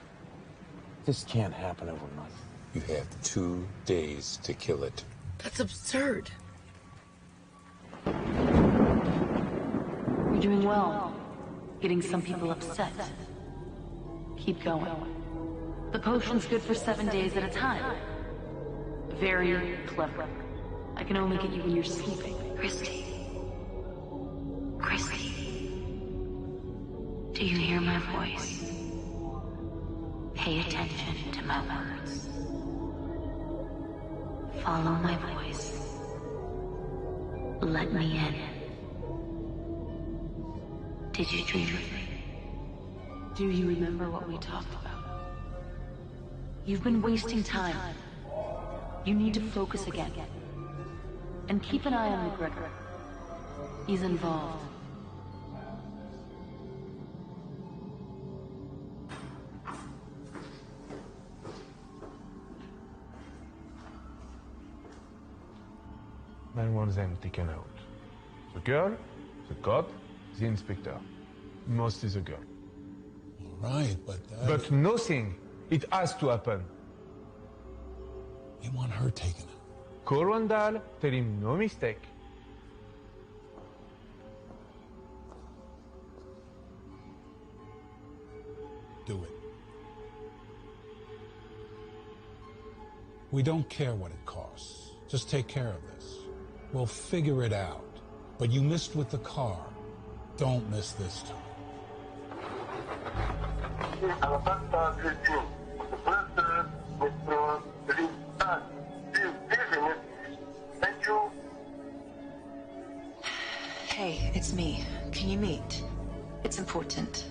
This can't happen overnight. You have 2 days to kill it. That's absurd. You're doing well. Getting some people upset. Keep going. The potion's good for 7 days at a time. Very clever. I can only get you when you're sleeping. Christy. Christy. Do you hear my voice? Pay attention to my words. Follow my voice. Let me in. Did you dream of me? Do you remember what we talked about? You've been wasting time. You need to focus again. And keep an eye on McGregor. He's involved. Man wants them taken out. The girl, the cop, the inspector. Mostly the girl. All right, but But nothing It has to happen. They want her taken. Call Randall, tell him no mistake. Do it. We don't care what it costs. Just take care of this. We'll figure it out. But you missed with the car. Don't miss this time. Thank you. Hey, it's me. Can you meet? It's important.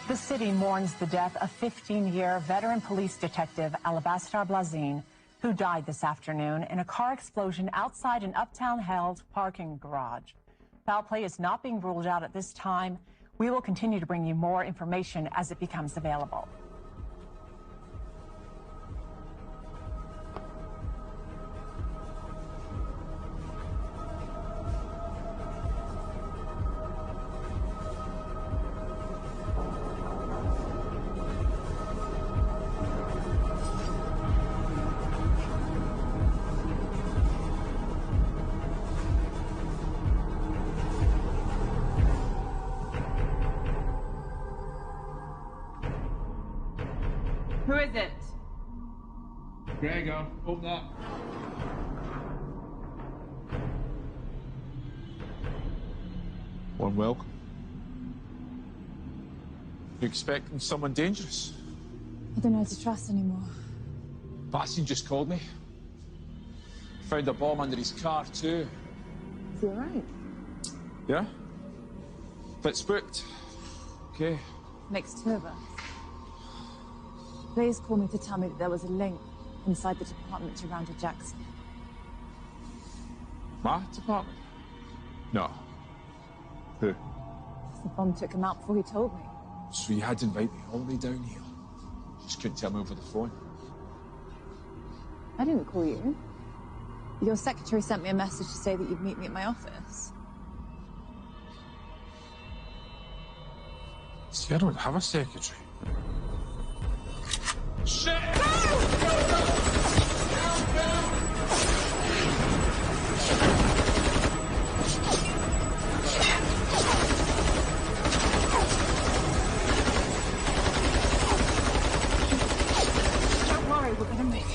The city mourns the death of 15-year veteran police detective Alabaster Blazin, who died this afternoon in a car explosion outside an uptown Held parking garage. Foul play is not being ruled out at this time. We will continue to bring you more information as it becomes available. Who is it? Gregor, open up. Warm welcome. You expecting someone dangerous? I don't know how to trust anymore. Bastian just called me. Found a bomb under his car too. Is he alright? Yeah? Bit spooked. Okay. Makes two of us. Blaze called me to tell me that there was a link inside the department to Randall Jackson. My department? No. Who? The bomb took him out before he told me. So you had to invite me all the way down here. Just couldn't tell me over the phone. I didn't call you. Your secretary sent me a message to say that you'd meet me at my office. See, I don't have a secretary. Shit! Don't worry, we're gonna make it.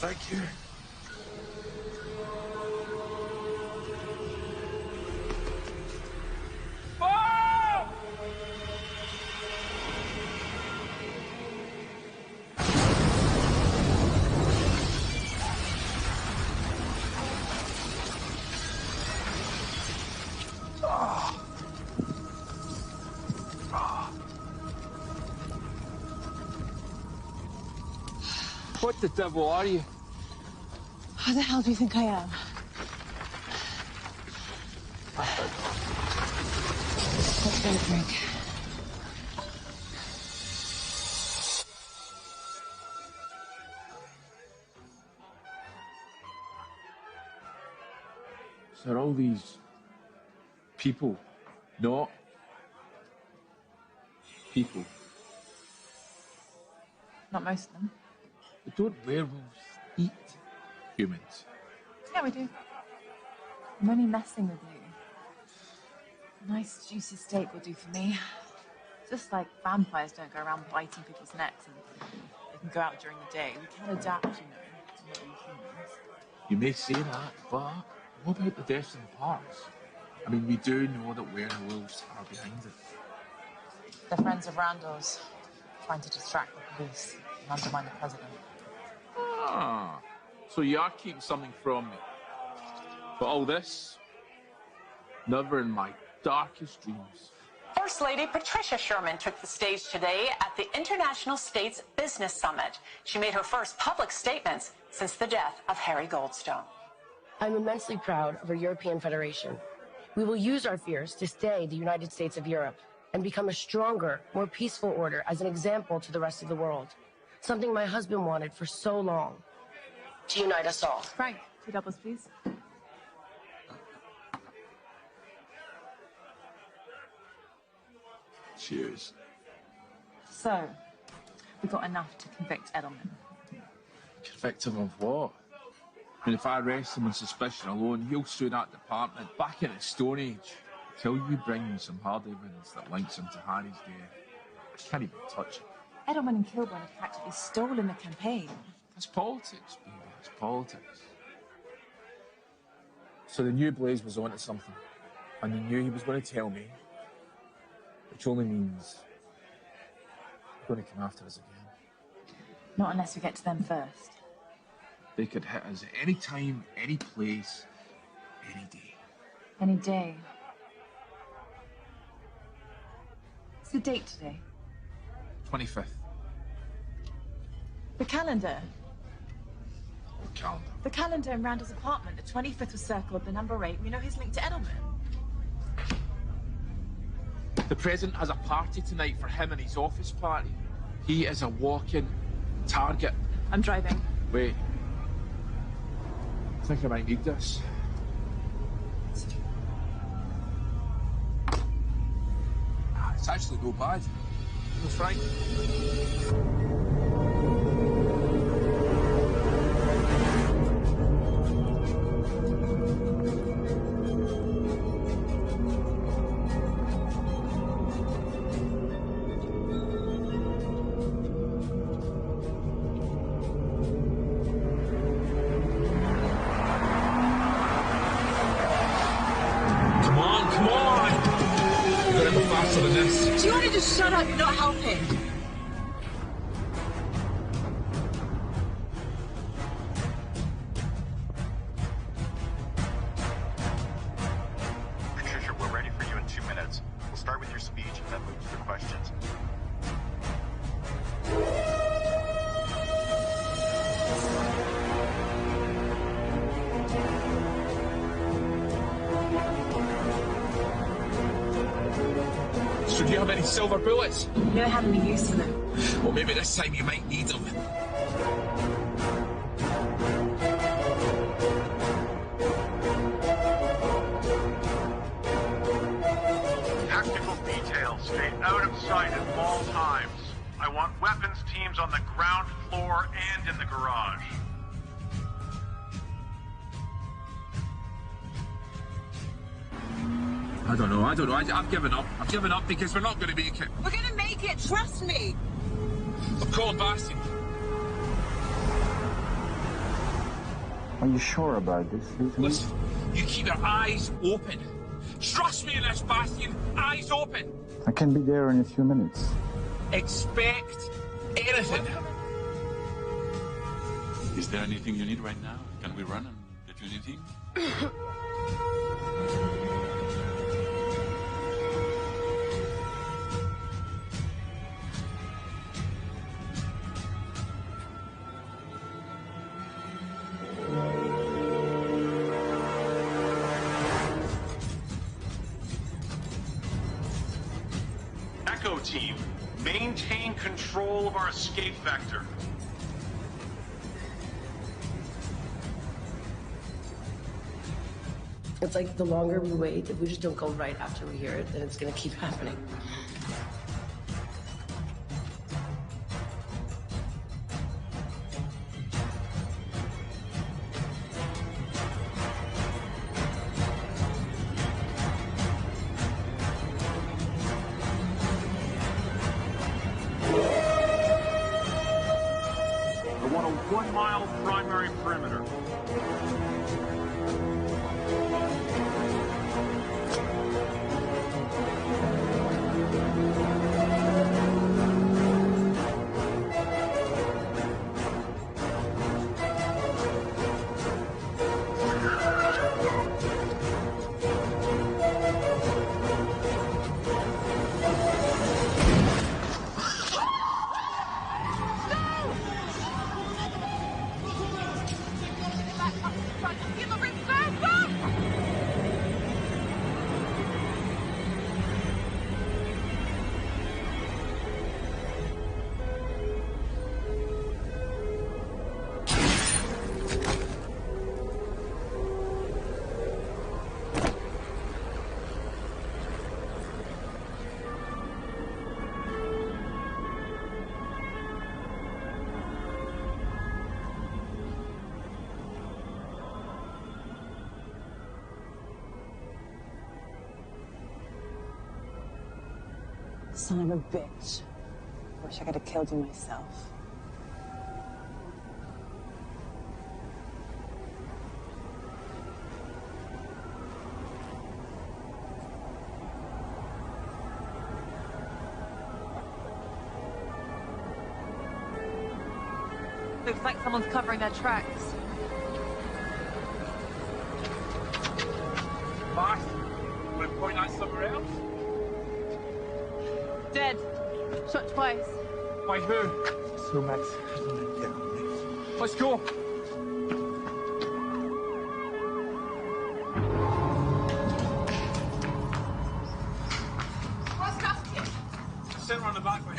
Thank you. What the devil are you? Who the hell do you think I am? Let's get a drink. So are all these people not people? Not most of them. But don't werewolves eat humans? Yeah, we do. I'm only messing with you. Nice juicy steak will do for me. Just like vampires don't go around biting people's necks and they can go out during the day. We can adapt, you know. We're not all humans. You may say that, but what about the deaths in the parks? I mean, we do know that werewolves are behind it. They're friends of Randall's, trying to distract the police and undermine the president. Ah, so you are keeping something from me. But all this, never in my darkest dreams. First Lady Patricia Sherman took the stage today at the International States Business Summit. She made her first public statements since the death of Harry Goldstone. I'm immensely proud of our European Federation. We will use our fears to stay the United States of Europe and become a stronger, more peaceful order as an example to the rest of the world. Something my husband wanted for so long. To unite us all. Frank, 2 doubles, please. Cheers. So, we got enough to convict Edelman. Convict him of what? I mean, if I arrest him on suspicion alone, he'll sue that department back in the Stone Age. Till you bring me some hard evidence that links him to Harry's death, I can't even touch it. Edelman and Kilburn have practically stolen the campaign. It's politics, baby. It's politics. So they knew Blaze was onto something, and they knew he was going to tell me, which only means they're going to come after us again. Not unless we get to them first. They could hit us at any time, any place, any day. Any day. What's the date today? 25th. The calendar. What calendar? The calendar in Randall's apartment. The 25th was circled, the number 8. We know he's linked to Edelman. The president has a party tonight for him and his office party. He is a walking target. I'm driving. Wait. I think I might need this. It's actually no bad. No, Frank. Do you want to just shut up? You're not helping. Patricia, we're ready for you in 2 minutes. We'll start with your speech and then move to the questions. So do you have any silver bullets? You don't have any use for them. Well, maybe this time you might need them. Tactical details stay out of sight at all times. I want weapons teams on the ground floor and in the garage. I don't know. I've given up. I've given up because we're not going to make it. We're gonna make it, trust me! I'm calling Basti. Are you sure about this? Listen, you keep your eyes open. Trust me in this, Bastian. Eyes open. I can be there in a few minutes. Expect anything. Is there anything you need right now? Can we run and get you anything? Echo team, maintain control of our escape vector. It's like the longer we wait, if we just don't go right after we hear it, then it's gonna keep happening. Son of a bitch. Wish I could have killed you myself. Looks like someone's covering their tracks. Bye. We're point out somewhere else? Dead. Shot twice. By who? So Max, let's go. What's happening? Send her on the back way.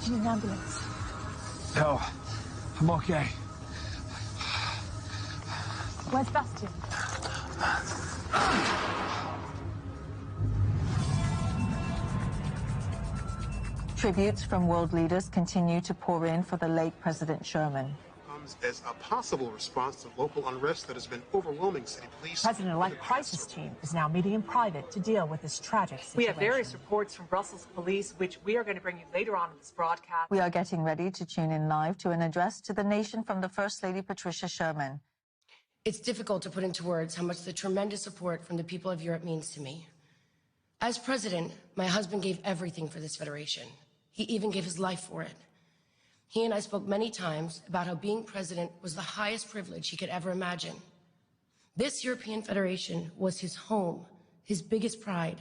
Do you need an ambulance? No, I'm okay. Where's Bastian? Tributes from world leaders continue to pour in for the late President Sherman. Comes as a possible response to local unrest that has been overwhelming city police. President-elect crisis team is now meeting in private to deal with this tragic situation. We have various reports from Brussels police, which we are going to bring you later on in this broadcast. We are getting ready to tune in live to an address to the nation from the First Lady Patricia Sherman. It's difficult to put into words how much the tremendous support from the people of Europe means to me. As president, my husband gave everything for this federation. He even gave his life for it. He and I spoke many times about how being president was the highest privilege he could ever imagine. This European Federation was his home, his biggest pride.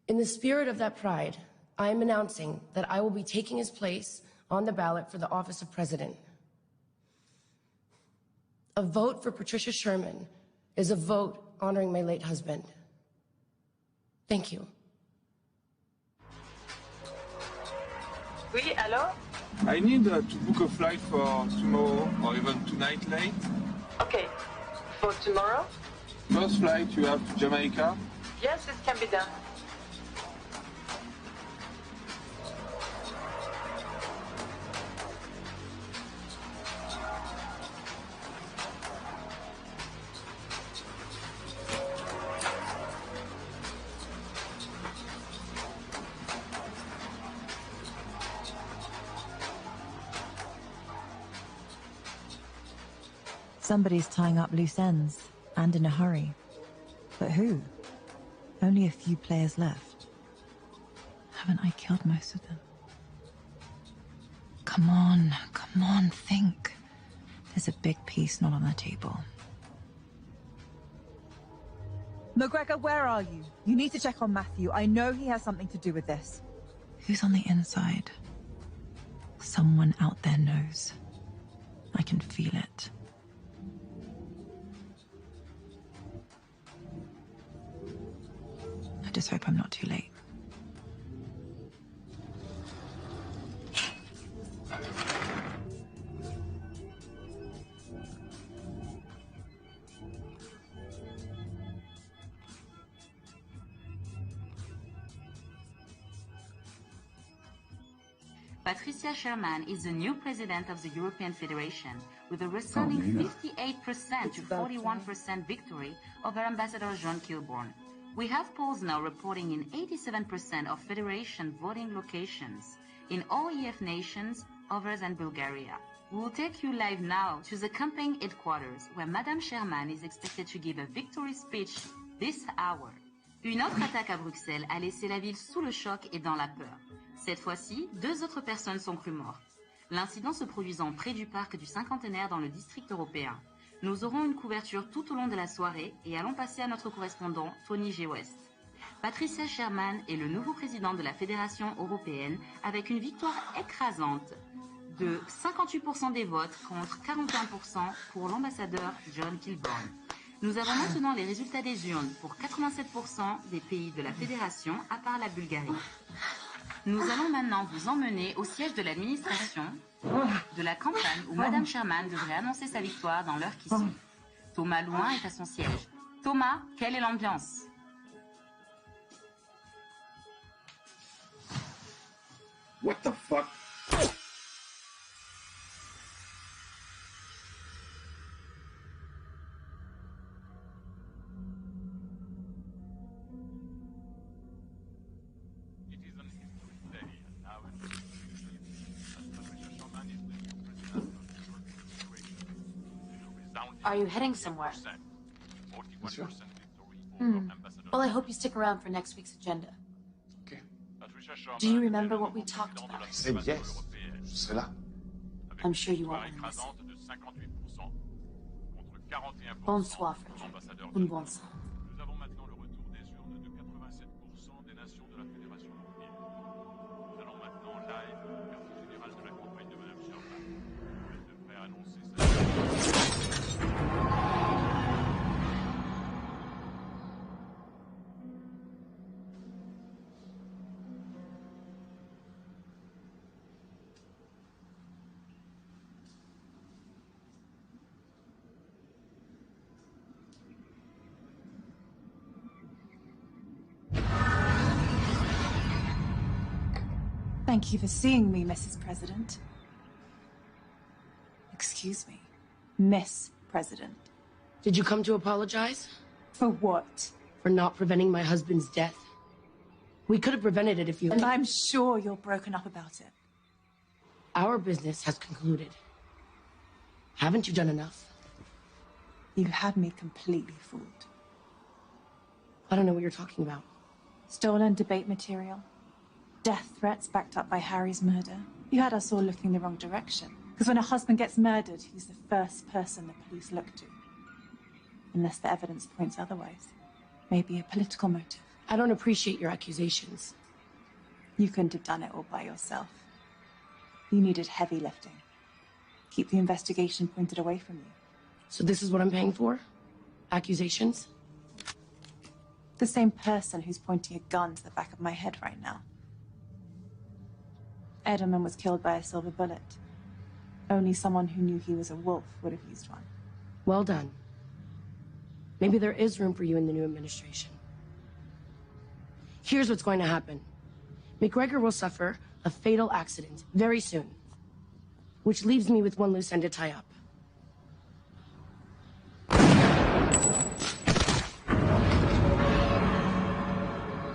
In the spirit of that pride, I am announcing that I will be taking his place on the ballot for the office of president. A vote for Patricia Sherman is a vote honoring my late husband. Thank you. Oui, allô? I need to book a flight for tomorrow or even tonight late. Okay. For tomorrow? First flight you have to Jamaica. Yes, it can be done. Somebody's tying up loose ends, and in a hurry. But who? Only a few players left. Haven't I killed most of them? Come on, think. There's a big piece not on the table. McGregor, where are you? You need to check on Matthew. I know he has something to do with this. Who's on the inside? Someone out there knows. I can feel it. I just hope I'm not too late. Patricia Sherman is the new president of the European Federation, with a resounding 58% to 41% victory over Ambassador John Kilbourne. We have polls now reporting in 87% of Federation voting locations in all EF nations other than Bulgaria. We will take you live now to the campaign headquarters, where Madame Sherman is expected to give a victory speech this hour. Une autre attaque à Bruxelles a laissé la ville sous le choc et dans la peur. Cette fois-ci, 2 autres personnes sont crues mortes. L'incident se produisant près du parc du Cinquantenaire dans le district européen. Nous aurons une couverture tout au long de la soirée et allons passer à notre correspondant Tony G. West. Patricia Sherman est le nouveau président de la Fédération européenne avec une victoire écrasante de 58% des votes contre 41% pour l'ambassadeur John Kilbourne. Nous avons maintenant les résultats des urnes pour 87% des pays de la Fédération à part la Bulgarie. Nous allons maintenant vous emmener au siège de l'administration de la campagne où Madame Sherman devrait annoncer sa victoire dans l'heure qui suit. Thomas Louin est à son siège. Thomas, quelle est l'ambiance? What the fuck? Are you heading somewhere? Sure. Well, I hope you stick around for next week's agenda. Okay. Do you remember what we talked about? I said yes. C'est là. I'm sure you won't want to miss it. Bonsoir, Frederick. Un bon sang. Nous avons maintenant le retour des urnes de 87% des nations de la Fédération européenne. Nous allons maintenant live au quartier général de la campagne de Madame Sherman. Elle devrait annoncer sa... Thank you for seeing me, Mrs. President. Excuse me, Miss President. Did you come to apologize? For what? For not preventing my husband's death. We could have prevented it if you... And I'm sure you're broken up about it. Our business has concluded. Haven't you done enough? You had me completely fooled. I don't know what you're talking about. Stolen debate material. Death threats backed up by Harry's murder. You had us all looking the wrong direction. Because when a husband gets murdered, he's the first person the police look to. Unless the evidence points otherwise. Maybe a political motive. I don't appreciate your accusations. You couldn't have done it all by yourself. You needed heavy lifting. Keep the investigation pointed away from you. So this is what I'm paying for? Accusations? The same person who's pointing a gun to the back of my head right now. Edelman was killed by a silver bullet. Only someone who knew he was a wolf would have used one. Well done. Maybe there is room for you in the new administration. Here's what's going to happen. McGregor will suffer a fatal accident very soon, which leaves me with one loose end to tie up.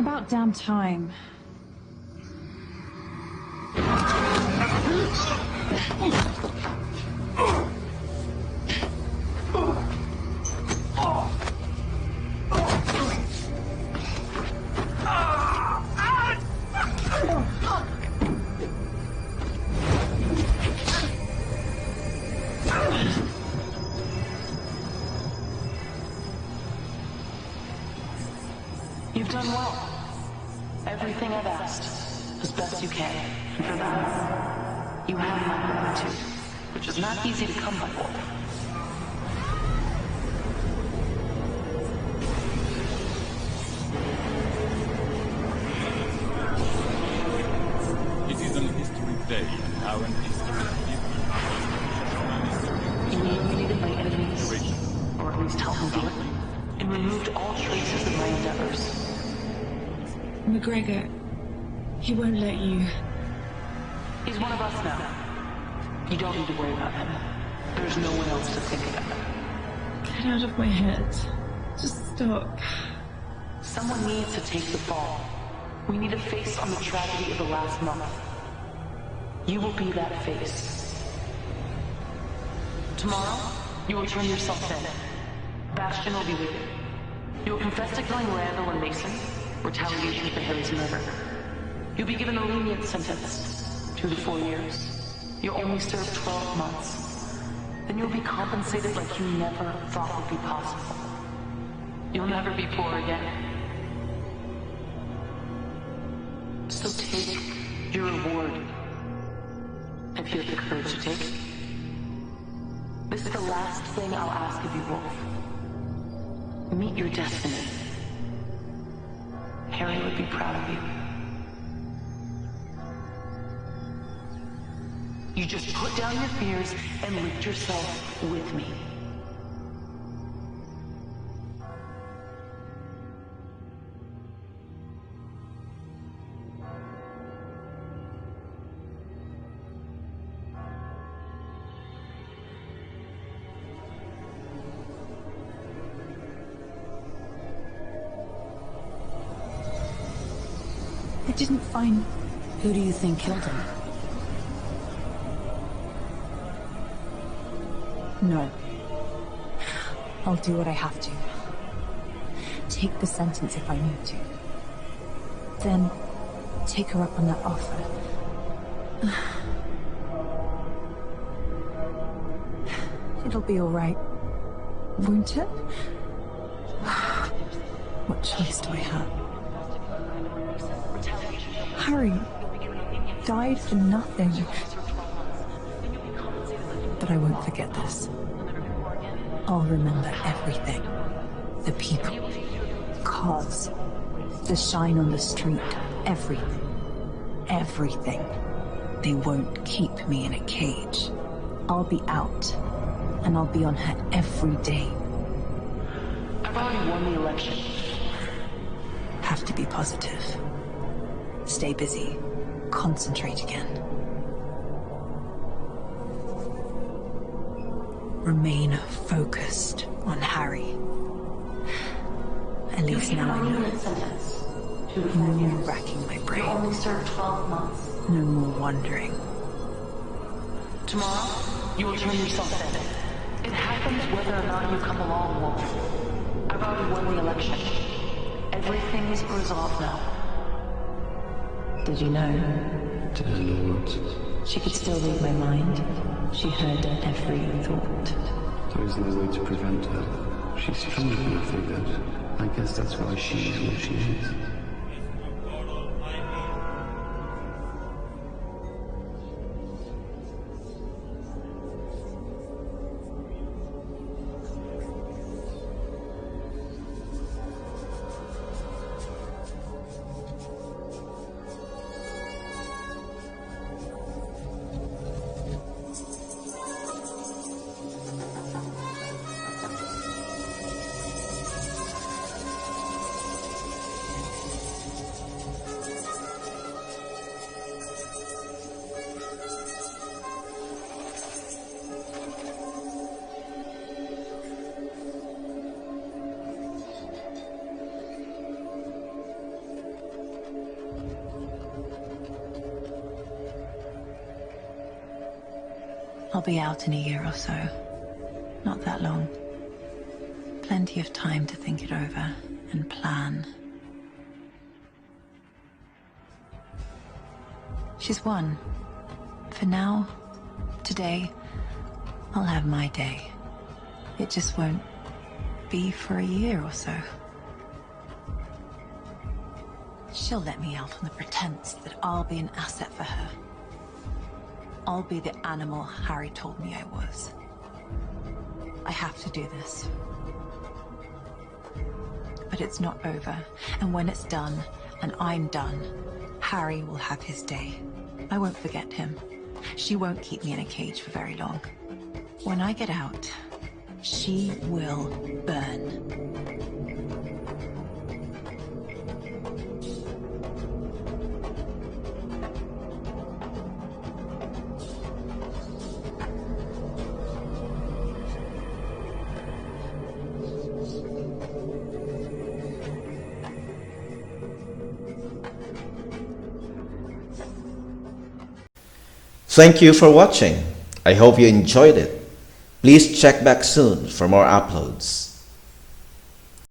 About damn time. You've done well. Everything I've asked, as best you can. And for that, you have my gratitude, which is not easy to come by. It is an history day, and now an history You eliminated my enemies, or at least helped me do it, and removed all traces of my endeavors. McGregor, he won't let you. He's one of us now. You don't need to worry about him. There's no one else to think about. Get out of my head. Just stop. Someone needs to take the fall. We need a face on the tragedy of the last month. You will be that face. Tomorrow, you will turn yourself in. Bastion will be with you. You will confess to killing Randall and Mason, retaliation for Harry's murder. You'll be given a lenient sentence, 2 to 4 years. You'll only serve 12 months. Then you'll be compensated like you never thought would be possible. You'll never be poor again. So take your reward, if you have the courage to take it. This is the last thing I'll ask of you, Wolf. Meet your destiny. Harry would be proud of you. You just put down your fears and lift yourself with me. I didn't find... Who do you think killed him? No. I'll do what I have to. Take the sentence if I need to. Then, take her up on that offer. It'll be all right, won't it? What choice do I have? Harry died for nothing. But I won't forget this. I'll remember everything. The people, cars, the shine on the street, everything. Everything. They won't keep me in a cage. I'll be out, and I'll be on her every day. I've already won the election. Have to be positive. Stay busy. Concentrate again. Remain focused on Harry. At least now I know. No more racking my brain. You only served 12 months. No more wondering. Tomorrow, you will turn yourself in. It happens whether or not you come along, Wolf. I've already won the election. Everything is resolved now. Did you know? Did I know what? She could still read my mind. She heard every thought. There is no way to prevent her. She's strong enough for that. I guess that's why she is what she is. I'll be out in a year or so. Not that long. Plenty of time to think it over and plan. She's won. For now, today, I'll have my day. It just won't be for a year or so. She'll let me out on the pretense that I'll be an asset for her. I'll be the animal Harry told me I was. I have to do this. But it's not over, and when it's done, and I'm done, Harry will have his day. I won't forget him. She won't keep me in a cage for very long. When I get out, she will burn. Thank you for watching. I hope you enjoyed it. Please check back soon for more uploads.